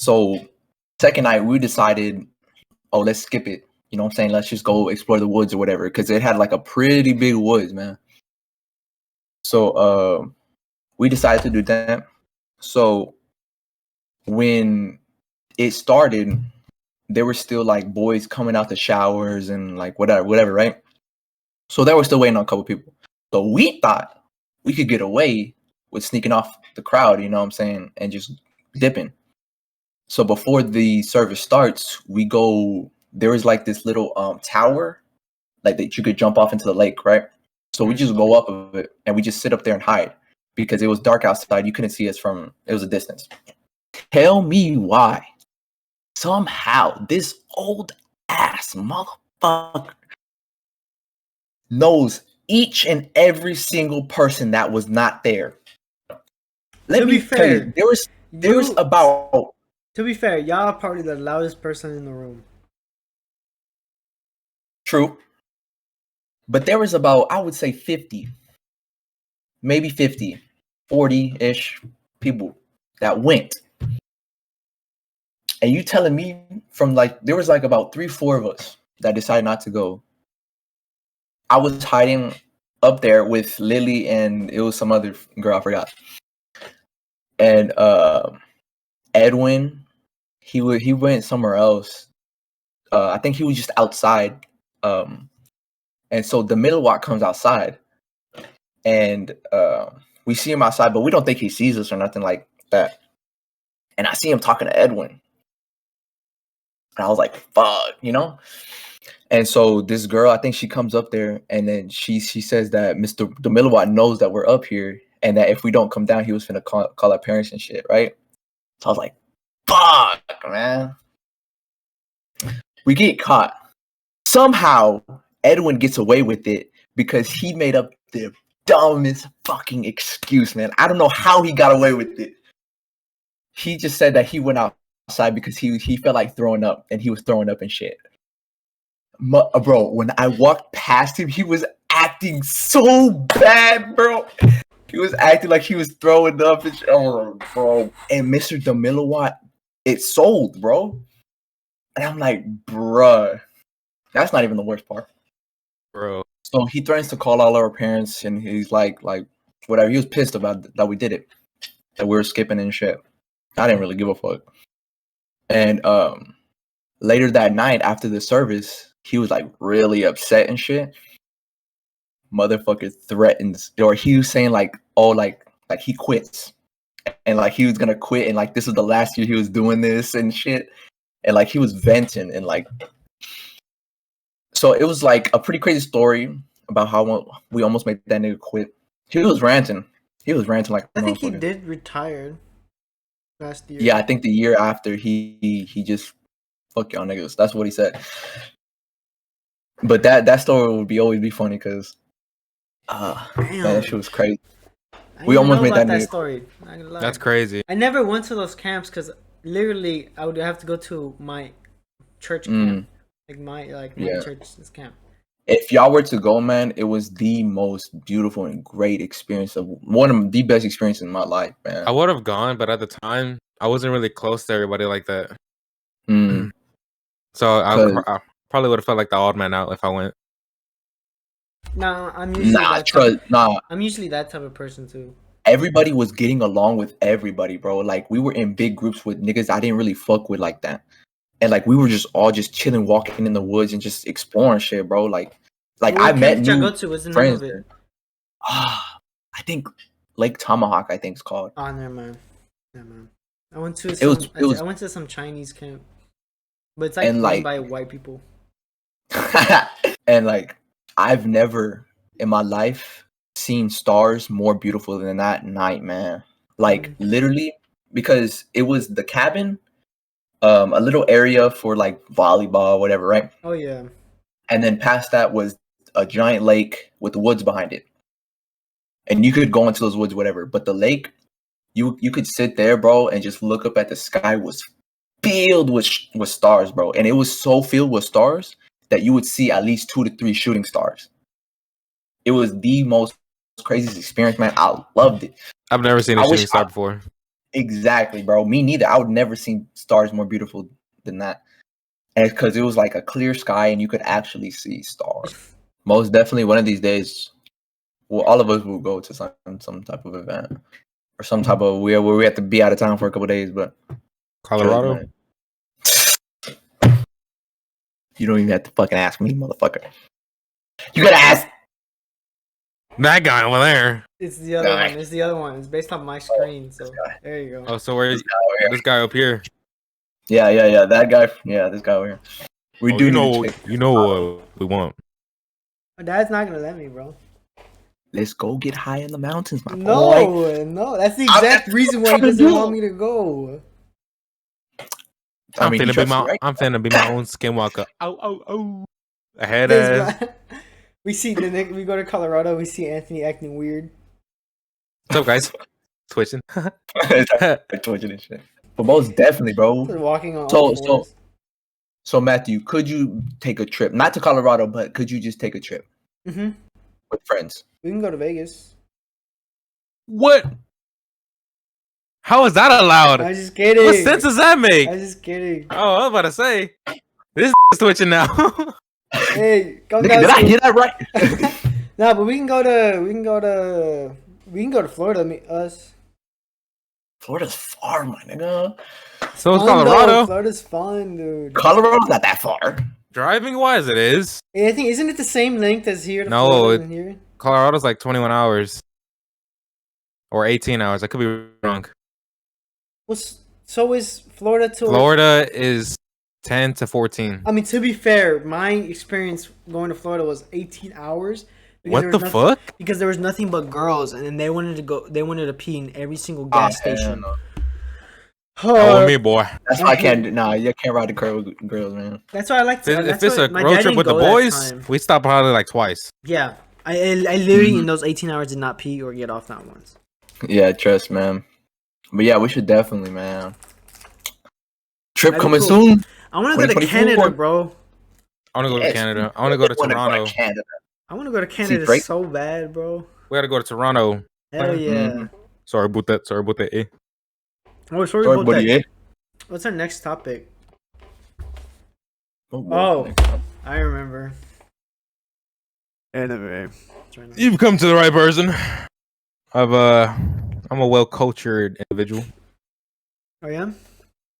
So second night we decided, oh, let's skip it. You know what I'm saying? Let's just go explore the woods or whatever, because it had like a pretty big woods, man. So we decided to do that. So when it started, there were still like boys coming out the showers and like whatever, right? So they were still waiting on a couple people. So we thought we could get away with sneaking off the crowd, you know what I'm saying, and just dipping. So before the service starts, we go. There is like this little tower, like that you could jump off into the lake, right? So we just go up of it and we just sit up there and hide because it was dark outside. You couldn't see us from. It was a distance. Tell me why. Somehow this old ass motherfucker knows each and every single person that was not there. Let To me be tell fair, you, there was about. To be fair, y'all are probably the loudest person in the room. True. But there was about, I would say 50, maybe 50, 40-ish people that went. And you telling me from like, there was like about 3-4 of us that decided not to go. I was hiding up there with Lily and it was some other girl, I forgot. And Edwin, he went somewhere else. I think he was just outside. And so the Milliwatt comes outside, and we see him outside, but we don't think he sees us or nothing like that. And I see him talking to Edwin, and I was like, "Fuck," you know. And so this girl, I think she comes up there, and then she says that Mr. the Milliwatt knows that we're up here, and that if we don't come down, he was gonna call our parents and shit, right? So I was like, "Fuck, man." We get caught. Somehow, Edwin gets away with it because he made up the dumbest fucking excuse, man. I don't know how he got away with it. He just said that he went outside because he felt like throwing up, and he was throwing up and shit. Bro, when I walked past him, he was acting so bad, bro. He was acting like he was throwing up and shit. Oh, bro. And Mr. the Milliwatt, it sold, bro. And I'm like, bruh, that's not even the worst part. Bro. So he threatens to call all our parents, and he's like whatever. He was pissed about that we did it, that we were skipping and shit. I didn't really give a fuck. And later that night after the service, he was like really upset and shit. Motherfucker threatens, or he was saying like, oh, like he quits, and like he was gonna quit, and like this was the last year he was doing this and shit. And like he was venting, and like, so it was like a pretty crazy story about how we almost made that nigga quit. He was ranting like a I think he motherfucker. did retire last year. Yeah, I think the year after he just fuck y'all niggas. That's what he said. But that story would always be funny because man, that shit was crazy. We almost made that story. Not gonna lie. That's crazy. I never went to those camps because literally I would have to go to my church camp, like my church's camp. If y'all were to go, man, it was the most beautiful and great experience of one of the best experiences in my life, man. I would have gone, but at the time I wasn't really close to everybody like that. So I probably would have felt like the odd man out if I went. Nah, I'm usually I'm usually that type of person too. Everybody was getting along with everybody, bro. Like we were in big groups with niggas I didn't really fuck with like that. And like we were just all just chilling, walking in the woods and just exploring shit, bro. Like I met new friends there. I think Lake Tomahawk, I think it's called. Oh, never mind. I went to I went to some Chinese camp, but it's like run by white people. And like I've never in my life seen stars more beautiful than that night, man. Like literally, because it was the cabin, a little area for like volleyball, whatever, right? Oh yeah. And then past that was a giant lake with the woods behind it, and you could go into those woods, whatever. But the lake, you could sit there, bro, and just look up at the sky. Was filled with stars, bro, and it was so filled with stars that you would see at least 2 to 3 shooting stars. It was the most craziest experience, man. I loved it. I've never seen a shooting star before. Exactly, bro. Me neither. I would never seen stars more beautiful than that. And it's because it was like a clear sky and you could actually see stars. Most definitely one of these days, well, all of us will go to some type of event or some type of where we have to be out of town for a couple of days. But Colorado? You don't even have to fucking ask me, motherfucker. You gotta ask that guy over there. It's the other one. It's the other one. It's based on my screen. So there you go. Oh, so where's this guy up here? Yeah. That guy. Yeah, this guy over here. We do know. You know what we want. My dad's not gonna let me, bro. Let's go get high in the mountains, my boy. No, that's the exact reason why he doesn't want me to go. I'm finna be my own skinwalker. Oh. Ahead ass. We go to Colorado, we see Anthony acting weird. What's up, guys? Twitching. Twitching and shit. But most definitely, bro. We're walking on So Matthew, could you take a trip? Not to Colorado, but could you just take a trip? Mm-hmm. With friends? We can go to Vegas. What? How is that allowed? I'm just kidding. What sense does that make? I'm just kidding. Oh, I was about to say. This is twitching now. Hey, come down. Did I hear that right? No, but we can go to Florida. Us. Florida's far, my nigga. So is Fun, though. Colorado. Florida's fun, dude. Colorado's not that far. Driving wise, it is. Yeah, I think isn't it the same length as here? To No, Florida and here. Colorado's like 21 hours or 18 hours. I could be wrong. So is Florida to Florida is 10 to 14. I mean, to be fair, my experience going to Florida was 18 hours. because What there the was nothing- fuck? Because there was nothing but girls, and then they wanted to go. They wanted to pee in every single gas station. Oh, me, boy. That's why I can't. Nah, you can't ride the girls, man. That's why I like to. If that's it's why a my road dad trip didn't with the go that boys, time. we stop probably like twice. Yeah, I literally in those 18 hours did not pee or get off not once. Yeah, trust, man. But yeah, we should definitely, man. Trip That'd be coming cool. soon. I want to go to 2024. Canada, bro. I want to go to Yes, Canada. I want to go to wanna Toronto. Canada. I want to go to Canada Drake? so bad, bro. We got to go to Toronto. Hell yeah. Mhm. Sorry about that. Sorry about that. Eh. Oh, sorry Sorry, about buddy. that. Eh? What's our next topic? Oh, Oh, I remember. Anyway. You've come to the right person. I'm a well cultured individual. Oh yeah.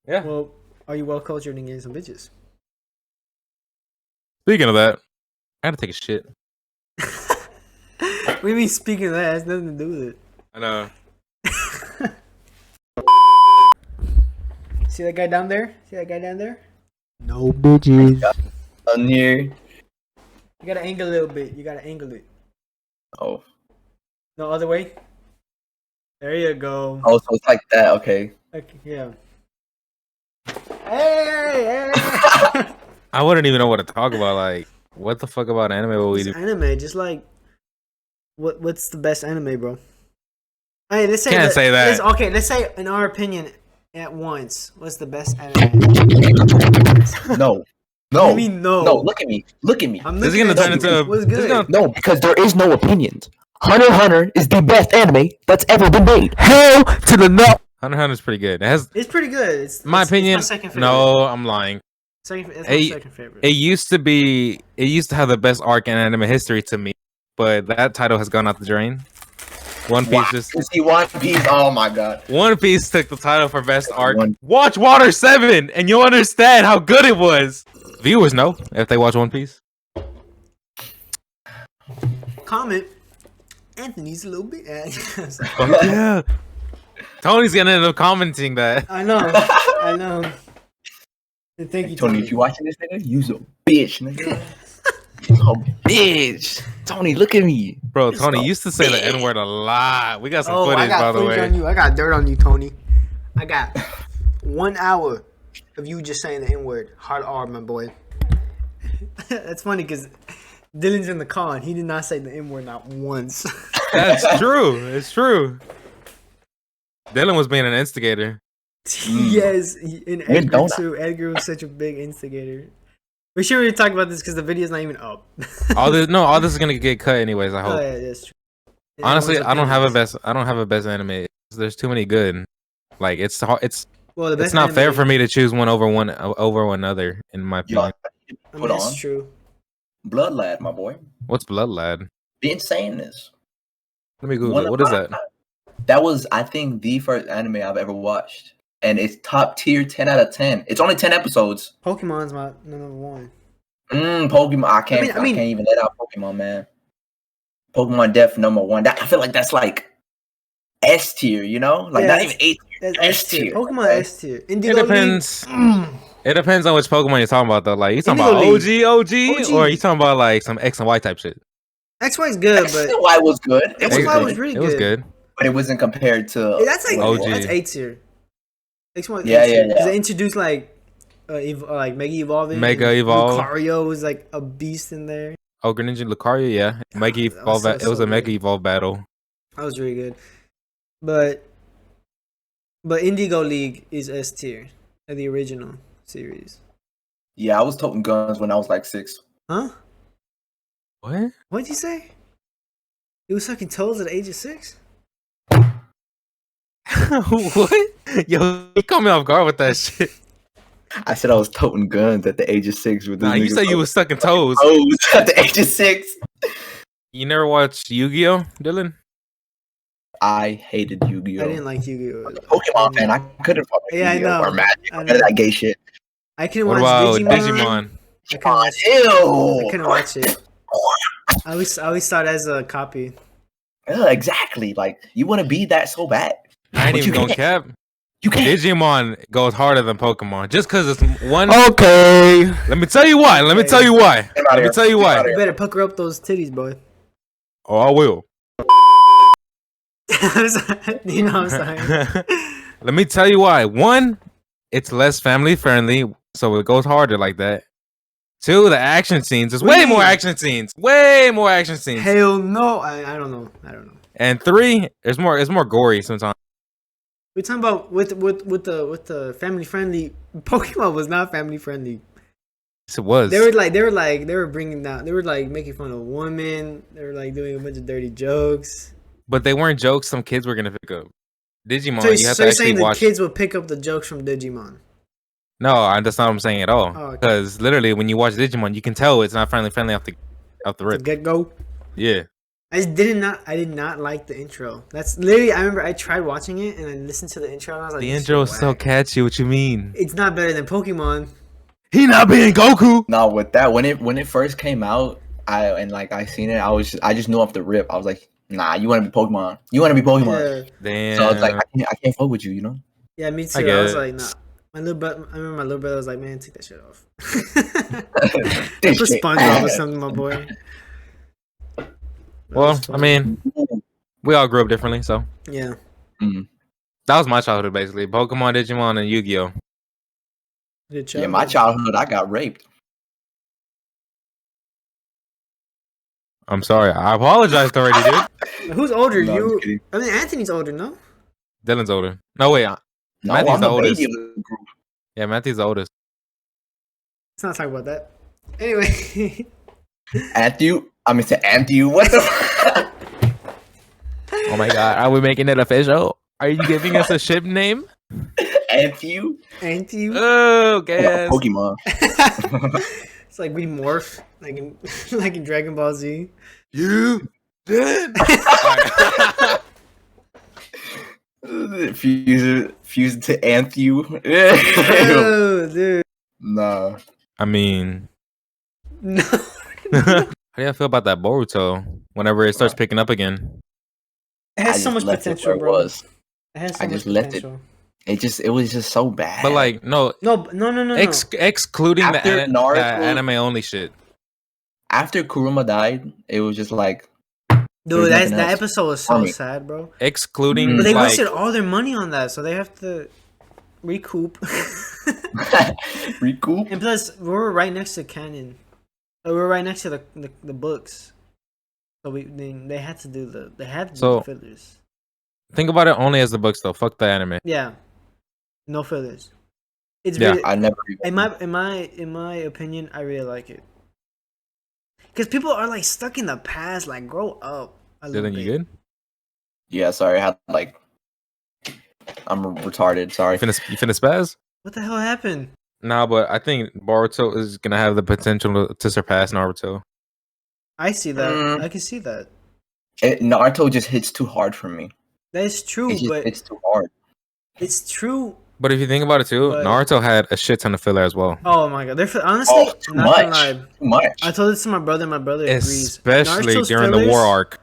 Yeah. Well, are you well cultured and getting some bitches? Speaking of that, I gotta take a shit. What do you mean? Speaking of that, it has nothing to do with it. I know. See that guy down there? See that guy down there? No bitches. On here. You gotta angle a little bit. You gotta angle it. Oh. No, other way. There you go. Oh, so it's like that. Okay. Okay, yeah. Hey! I wouldn't even know what to talk about. Like, what the fuck about anime? What we It's do? anime, just like what's the best anime, bro? Hey, let's say Can't say that. Okay, let's say in our opinion at once, what's the best anime? No. What do No. you mean no? No. Look at me. Look at me. I'm This is looking gonna at turn you. into. What's this is good? gonna- No, because there is no opinions. Hunter x Hunter is the best anime that's ever been made. Hell to the no. Hunter x Hunter's pretty good. It has, It's pretty good. It's my opinion. It's my second favorite. No, I'm lying. It's Hey, my second favorite. It used to be. It used to have the best arc in anime history to me, but that title has gone out the drain. One Piece Wow. just. You see One Piece. Oh my god. One Piece took the title for best arc. One- Watch Water 7 and you'll understand how good it was. Viewers know if they watch One Piece. Comment. Anthony's a little bit. Fuck yeah. Tony's gonna end up commenting that. I know. I know. And thank you, Tony, if you watching this nigga, you's a bitch, nigga. You's a bitch. Tony, look at me. Bro, You's Tony a used to say the bitch. N word a lot. We got some Oh, I footage, by got the footage way. on you. I got dirt on you, Tony. I got 1 hour of you just saying the N word. Hard R, my boy. That's funny because Dylan's in the car and he did not say the N word not once. That's true. It's true. Dylan was being an instigator. Yes, and We're Edgar donut. too. Edgar was such a big instigator. We shouldn't really talk about this because the video's not even up. All this is gonna get cut anyways, I Oh hope. yeah, that's true. And Honestly, everyone's I don't have a best anime. There's too many good. Like it's hard, it's Well, the best not fair anime- for me to choose one over another in my Yo, opinion. I mean, put it's on true. Blood Lad, my boy. What's Blood Lad? The insaneness. Let me Google One it. of What is my- that? That was, I think, the first anime I've ever watched, and it's top tier, 10 out of 10. It's only 10 episodes. Pokemon's my number one. Pokemon. I can't even let out Pokemon, man. Pokemon Def #1. I feel like that's like S tier, you know, like Yeah, not that's- even A tier. That's S S tier. tier, Pokemon okay. S tier. It Indigo depends. League. It depends on which Pokemon you're talking about though. Like you talking Indigo about League. OG, or you talking about like some X and Y type shit. XY is good, but XY was good. It was XY good, was really It was good. good. but it wasn't compared to. That's like OG. That's A tier. XY is Yeah, A tier. yeah, 'Cause yeah. they introduced like Mega Evolving. Mega and Evolve. Lucario was like a beast in there. Oh, Greninja Lucario, yeah. Mega that was Evolve. so- It was so a Mega good. Evolve battle. That was really good. But Indigo League is S tier. The original series. Yeah, I was toting guns when I was like 6. Huh? What? What'd you say? You was sucking toes at the age of 6? What? Yo, you caught me off guard with that shit. I said I was toting guns at the age of 6. With this Nah, you nigga said you was sucking toes. toes at the age of 6. You never watched Yu-Gi-Oh, Dylan? I hated Yu-Gi-Oh. I didn't like Yu-Gi-Oh. Pokemon fan. I couldn't fuck with Yeah, I Yu-Gi-Oh know. or Magic I or none of know. that gay shit. I couldn't What watch about Digimon. Digimon? I couldn't watch. Ew. I couldn't watch it. I always saw it as a copy. Yeah, exactly. Like you want to be that so bad. I ain't But even you gonna can't. cap. You can't. Digimon goes harder than Pokemon just because it's one. Okay. Let me tell you why. Let me tell you why. Get outta Let me here. tell you Get why. outta You here. better pucker up those titties, boy. Oh, I will. I'm sorry. You know what I'm saying? Let me tell you why. One, it's less family friendly, so it goes harder like that. Two, the action scenes. There's What do way you more mean? action scenes. Way more action scenes. Hell no. I don't know. I don't know. And three, there's more. It's more gory sometimes. We're talking about with the family friendly. Pokemon was not family friendly. Yes, it was. They were bringing down. They were like making fun of women. They were like doing a bunch of dirty jokes. But they weren't jokes some kids were gonna pick up. Digimon, So, you have so to you're saying actually the watch. kids will pick up the jokes from Digimon? No, that's not what I'm saying at all. Oh, okay. Because literally, when you watch Digimon, you can tell it's not family friendly off the To rip. get go. Yeah. I did not like the intro. That's literally. I remember I tried watching it and I listened to the intro and I was like, The this intro shit is so whack. catchy. What you mean? It's not better than Pokemon. He not being Goku. No, with that when it first came out, I seen it. I just knew off the rip. I was like, nah, you want to be Pokemon. You want to be Pokemon. Yeah, Damn. So it's like I can't fuck with you. You know. yeah, me too. I I, get was it. like, nah. I remember my little brother was like, man, take that shit off. This Put shit SpongeBob or ass. something, my boy. That Well, was I fun. mean, we all grew up differently, so Yeah. that was my childhood basically. Pokemon, Digimon, and Yu-Gi-Oh. Good Yeah, my childhood, I got raped. I'm sorry. I apologized already, dude. Who's older? No, I'm You? just kidding. I mean, Anthony's older, no? Dylan's older. No, wait. No, Matthew's I'm the the oldest. baby of the group. Yeah, Matthew's the oldest. Let's not talk about that. Anyway. Anthew. What the? Oh my god, are we making it official? Are you giving us a ship name? Anthew? Anti. Oh, Yeah, guess. Pokemon. It's like we morph, like in like in Dragon Ball Z. You did. Fuse it to Anthew. Oh, dude. Nah. I mean, No. how do you feel about that Boruto? Whenever it starts picking up again, It I has just so much left it potential, where it bro. was. It has so I much just left it. potential. It was just so bad. but like, no, No. excluding the, After the Naruto- anime only shit. after Kuruma died, it was just like Dude, there's that nothing else episode was for so me. sad, bro. Excluding But they like, wasted all their money on that, so they have to recoup. recoup. And plus, we were right next to canon. We were right next to the books. So they had to do the So- fillers. think about it only as the books though. Fuck the anime. Yeah, no fillers. It's Yeah. really, I never. in my opinion, I really like it. Because people are like stuck in the past. Like, grow up. A little Dylan, you bit. good? Yeah, sorry. I had like. I'm retarded. Sorry. You finna spaz? What the hell happened? Nah, but I think Boruto is gonna have the potential to surpass Naruto. I see that. Mm. I can see that. Naruto just hits too hard for me. That is true, It just but hits too hard. it's true. But if you think about it too, But- Naruto had a shit ton of filler as well. Oh my god, honestly, Oh, too not gonna much. lie. Too much. I told this to my brother. My brother agrees. Especially Naruto's during the war fillers arc.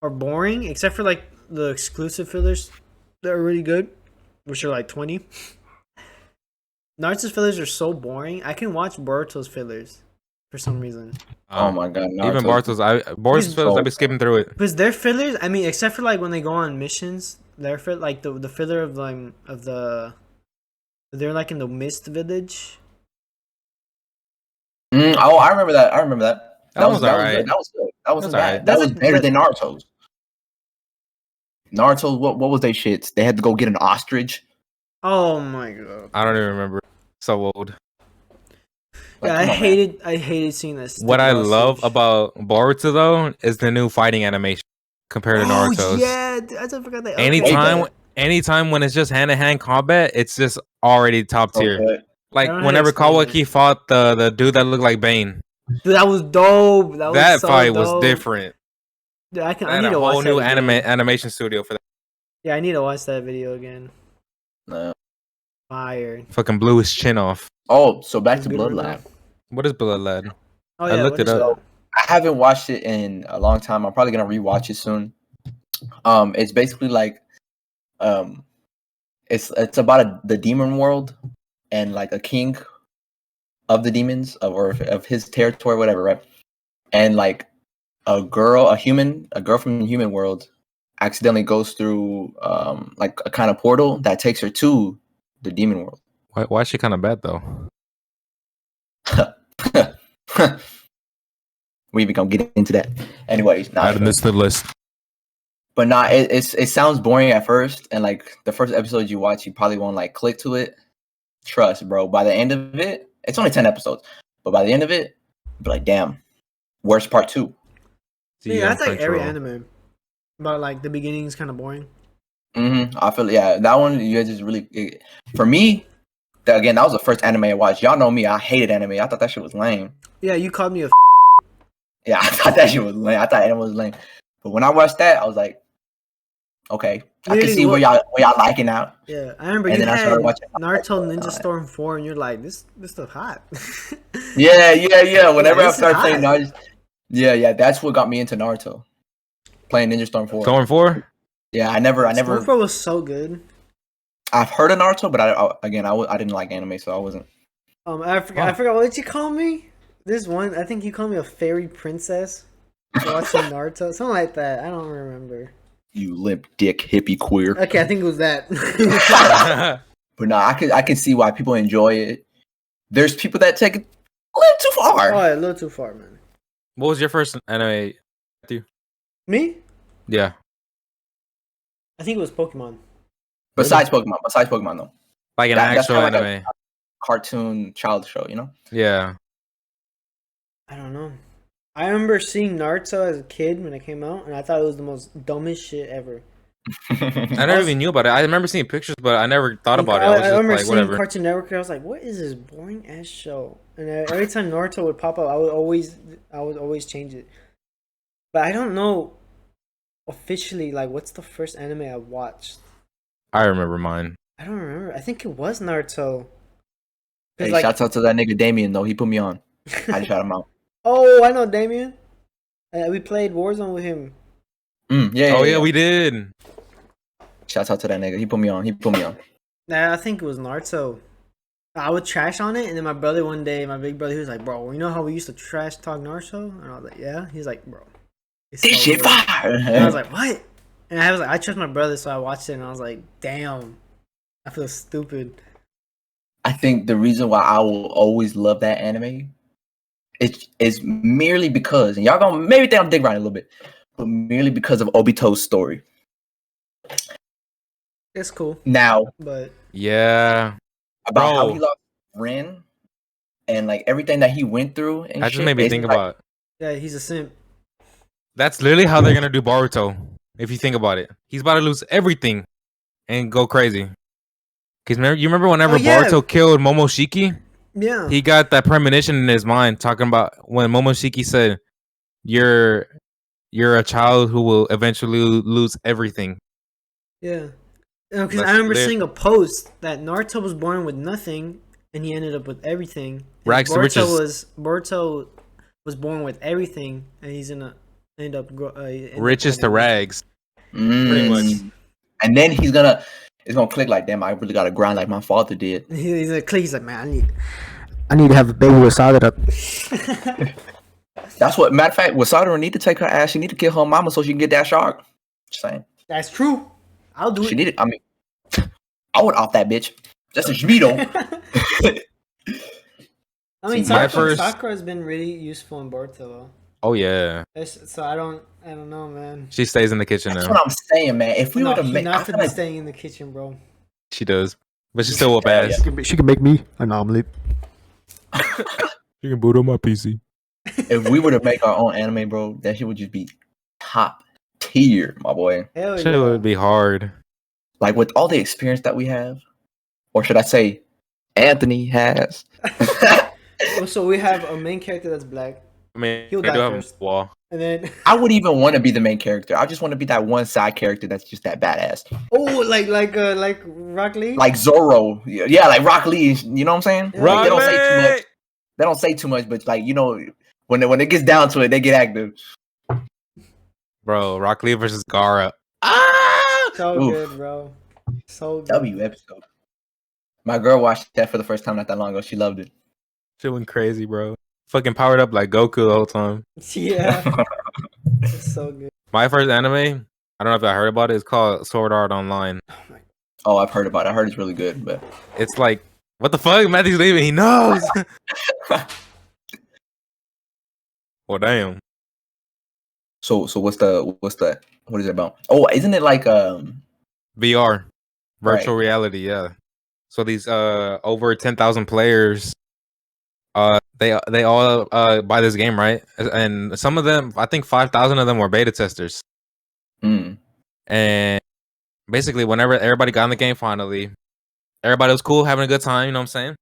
are boring, except for like the exclusive fillers that are really good, which are like 20. Naruto's fillers are so boring. I can watch Boruto's fillers for some reason. Oh my god. Even Naruto. Boruto's He's fillers, so I've been skipping through it. Because their fillers, I mean, except for like when they go on missions, their like the filler of like of the, they're like in the Mist Village. Oh, I remember that. I remember that. That was alright. good. That was good. That wasn't That's bad. alright. That was That's- better but- than Naruto's. Naruto's what was they shits? They had to go get an ostrich. Oh my god! I don't even remember. So old. Like, Yeah, come on, man. I hated seeing this. What I love about Boruto though is the new fighting animation compared to Naruto's. Oh yeah, dude, I just forgot that. Anytime when it's just hand to hand combat, it's just already top tier. Okay. Like I don't know how to whenever explain Kawaki fought the dude that looked like Bane, Dude, that was dope. That was that so fight dope. was different. Dude, I I need had to a watch whole that new again. animation studio for that. Yeah, I need to watch that video again. No. Fire. Fucking blew his chin off. Oh, so back It's to good Blood right Lab. What is Blood Lad? Oh I yeah, looked what it is up. that? I haven't watched it in a long time. I'm probably gonna rewatch it soon. It's basically like, it's about the demon world and like a king of the demons of his territory, whatever, right? And like a girl from the human world accidentally goes through like a kind of portal that takes her to the demon world. Why is she kind of bad though? We even gonna get into that. Anyways, Adding this to the list. but it sounds boring at first, and like the first episode you watch, you probably won't like click to it. Trust, bro. By the end of it, it's only 10 episodes, but by the end of it, you'll be like, damn, where's part 2? Yeah, that's like every anime. But like the beginning is kind of boring. I feel that one. You guys just really, for me, that was the first anime I watched. Y'all know me, I hated anime. I thought that shit was lame. Yeah, you called me a. Yeah, I thought that shit was lame. I thought anime was lame. But when I watched that, I was like, okay, I can see where y'all liking out. Yeah, I remember And you then I had started watching Naruto Ninja Storm 4, and you're like, this stuff hot. Yeah. Whenever I this is started playing hot. Naruto, yeah, that's what got me into Naruto. Playing Ninja Storm 4. Storm 4? Yeah, I never. Storm 4 was so good. I've heard of Naruto, but I didn't like anime, so I wasn't. I forgot what did you call me? This one, I think you called me a fairy princess. Watching Naruto, something like that. I don't remember. You limp dick hippie queer. Okay, I think it was that. But no, I can see why people enjoy it. There's people that take it a little too far. Oh, a little too far, man. What was your first anime? Me? Yeah. I think it was Pokemon. Besides Pokemon though. Like an That's actual kinda like anime. Cartoon child show, you know? Yeah. I don't know. I remember seeing Naruto as a kid when it came out, and I thought it was the most dumbest shit ever. I never even knew about it. I remember seeing pictures, but I never thought about it. I was I just remember like, seeing whatever. Cartoon Network, and I was like, "What is this boring ass show?" And every time Naruto would pop up, I would always change it. But I don't know officially like what's the first anime I watched. I remember mine. I don't remember. I think it was Naruto. Hey, Like, shouts out to that nigga Damien though. He put me on. I shout him out. oh, I know Damien. We played Warzone with him. Yeah, We did. Shouts out to that nigga. He put me on. Nah, I think it was Naruto. I would trash on it, and then my brother one day, my big brother, he was like, "Bro, you know how we used to trash talk Naruto?" And I was like, "Yeah." He's like, "Bro, it's This so shit good." fire. And I was like, "What?" And I was like, "I trust my brother," so I watched it, and I was like, "Damn, I feel stupid." I think the reason why I will always love that anime is merely because, and y'all gonna maybe think I'm digging around a little bit, but merely because of Obito's story. It's cool, Now, but Yeah. about how Bro. he lost Ren and like everything that he went through, and That just shit, made me it's think like, about. yeah, he's a simp. That's literally how they're gonna do Boruto. If you think about it, he's about to lose everything and go crazy. Cause you remember whenever Oh, yeah. Boruto killed Momoshiki, Yeah, he got that premonition in his mind talking about when Momoshiki said, "You're a child who will eventually lose everything." yeah. Because That's I remember lit. seeing a post that Naruto was born with nothing, and he ended up with everything. And Rags to riches. Boruto was born with everything, and he's gonna end up Riches to rags. pretty much. And then it's gonna click like, damn, I really gotta grind like my father did. He's like, he's like, man, I need to have a baby with Sadara. That's what. Matter of fact, Wasada need to take her ass. She need to kill her mama so she can get that shark. Just saying. that's true. I'll do She it. needed. I mean, I would off that bitch. That's a me though. I mean, See, my Sakura has been really useful in Boruto though. Oh yeah, So I don't know, man. she stays in the kitchen That's now. what I'm saying, man. If we No, were to he's make, I not feel gonna be like, staying in the kitchen, bro. She does, but she still whoop Yeah, ass. She can make me an omelet. You can boot on my PC. if we were to make our own anime, bro, that shit would just be top tier, my boy. Hell Shit yeah. would be hard. Like with all the experience that we have, or should I say, Anthony has. So we have a main character that's black. I mean, He'll they die do have first. a wall. And then I wouldn't even want to be the main character. I just want to be that one side character that's just that badass. like Rock Lee. Like Zoro. Yeah, like Rock Lee. You know what I'm saying? Yeah. Like, they don't say too much. They don't say too much, but like, you know, when it gets down to it, they get active. Bro, Rock Lee versus Gara. So Oof. good, bro. So good. W episode. My girl watched that for the first time not that long ago. She loved it. Shit went crazy, bro. Fucking powered up like Goku the whole time. Yeah. It's so good. My first anime, I don't know if I heard about it. It's called Sword Art Online. Oh, I've heard about it. I heard it's really good, but It's like, what the fuck? Matthew's leaving. He knows. Well, damn. so what is it about? Oh, isn't it like VR, virtual reality. Yeah. So these over 10,000 players, they all buy this game, right? And some of them, I think 5,000 of them were beta testers. mm, And basically, whenever everybody got in the game, finally, everybody was cool, having a good time. You know what I'm saying?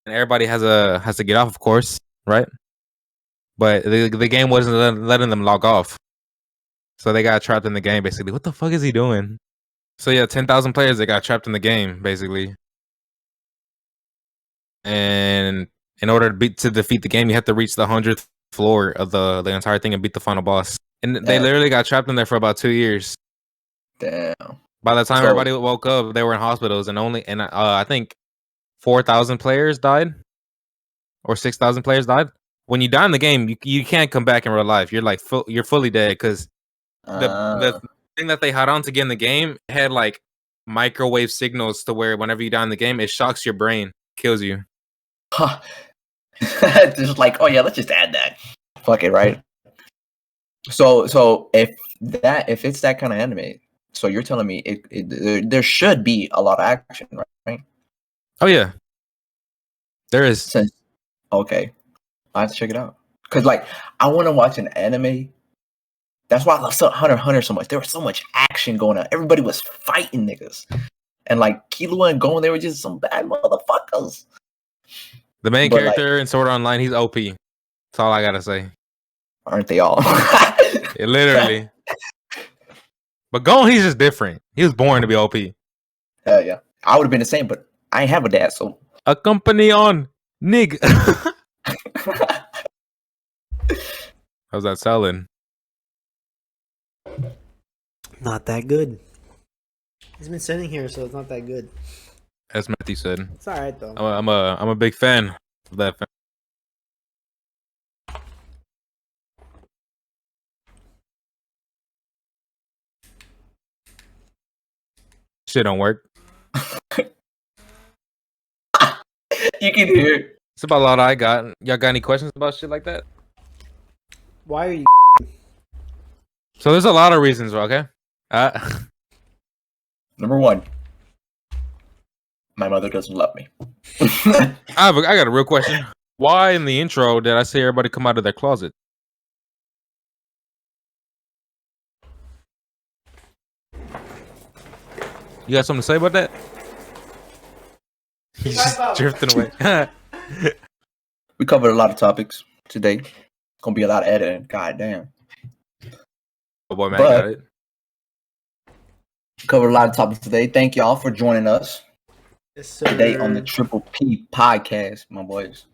And everybody has to get off, of course, right? But the game wasn't letting them log off, so they got trapped in the game. Basically, what the fuck is he doing? So yeah, 10,000 players they got trapped in the game, basically. And in order to defeat the game, you have to reach the 100th floor of the entire thing and beat the final boss. And they literally got trapped in there for about 2 years. damn. By the time So- everybody woke up, they were in hospitals, and I think 4,000 players died, or 6,000 players died. When you die in the game, you can't come back in real life. You're like you're fully dead because the thing that they had on to get in the game had like microwave signals to where whenever you die in the game, it shocks your brain, kills you. Huh. Just like, oh yeah, let's just add that. Fuck it, right? So if it's that kind of anime, so you're telling me there should be a lot of action, right? Oh yeah, there is. Since okay, I have to check it out because like I want to watch an anime. That's why I love Hunter x Hunter so much. There was so much action going on. Everybody was fighting niggas, and like Killua and Gon, they were just some bad motherfuckers. The main But, character in Sword Art Online, he's OP. That's all I gotta say. Aren't they all? Yeah, literally. But Gon, he's just different. He was born to be OP. Hell yeah, I would have been the same, but I ain't have a dad, so. A company on Nig. How's that selling? Not that good. It's been sitting here, so it's not that good. As Matthew said. It's alright though. I'm a big fan of that. Shit don't work. You can hear it. It's about all I got. Y'all got any questions about shit like that? Why are you? So there's a lot of reasons, okay? Number one, my mother doesn't love me. I got a real question. Why in the intro did I say everybody come out of their closet? You got something to say about that? He's just drifting away. We covered a lot of topics today. Gonna be a lot of editing. God damn. Oh boy, man, But- got it. Covered a lot of topics today. Thank y'all for joining us Yes, sir. today on the Triple P podcast, my boys.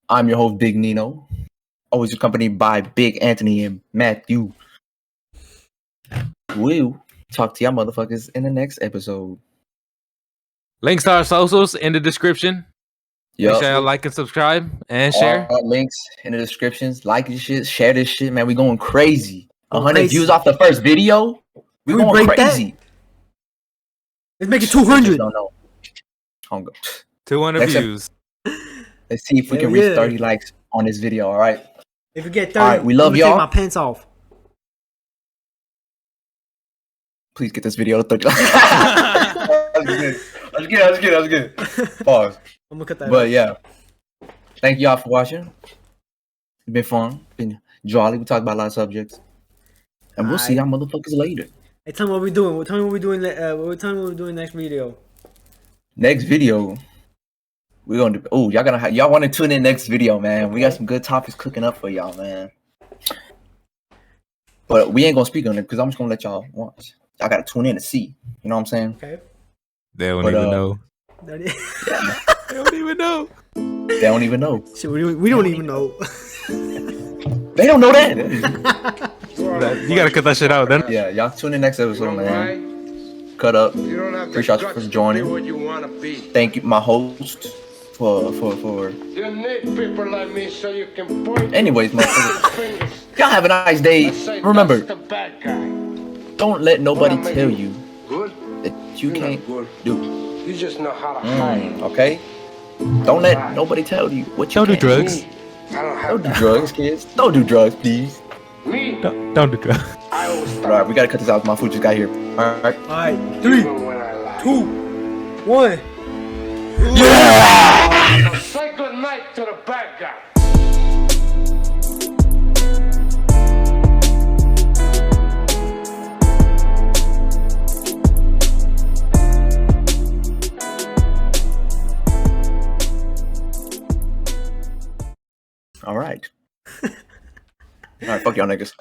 I'm your host, Big Nino. Always accompanied by Big Anthony and Matthew. We'll talk to y'all motherfuckers in the next episode. Links to our socials in the description. Make Yup. sure y'all like and subscribe and share. All links in the descriptions. Like this shit, share this shit, man. We going crazy. 100 Crazy. views off the first video. We Can we going break that? crazy. Let's make it 200. Don't know. Hunger. 200 Next views. Let's see if we Hell can reach yeah. 30 likes on this video. All right. If we get 30, All right, we love I'm gonna y'all. Take my pants off. Please get this video to 30 likes. That was good. Pause. I'm gonna cut that. But out. yeah. Thank y'all for watching. It's been fun. Been jolly. We talked about a lot of subjects. And we'll see y'all motherfuckers later. Hey, tell me what we doing. Tell me what we doing. Tell me what we doing next video. Next video. We're gonna do y'all want to tune in next video, man. We got some good topics cooking up for y'all, man. But we ain't gonna speak on it because I'm just gonna let y'all watch. Y'all gotta tune in to see. You know what I'm saying? Okay. They don't But, even know. That is- They don't even know. They don't even know. Shit, we don't even know. They don't know that. You gotta cut that shit out then. Yeah, y'all tune in next episode, man. Cut up. Appreciate you for joining. Thank you, my host, for. You need people like me so you can point. Anyways, motherfuckers, y'all have a nice day. Remember, the bad guy. don't let nobody tell you Good. that you You're can't not good. do. You just know how to hide. Okay? Don't let nobody tell you what you Don't do can't drugs. Me, I don't have Don't do that. drugs, kids. Don't do drugs, please. Me, Don't do drugs. I always start Alright, we gotta cut this out. My food just got here. Alright. Alright, 3, even when I lie. 2, 1. So say good night to the bad guy. Alright. Alright, fuck y'all niggas.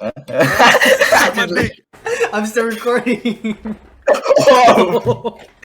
I'm still recording. Oh.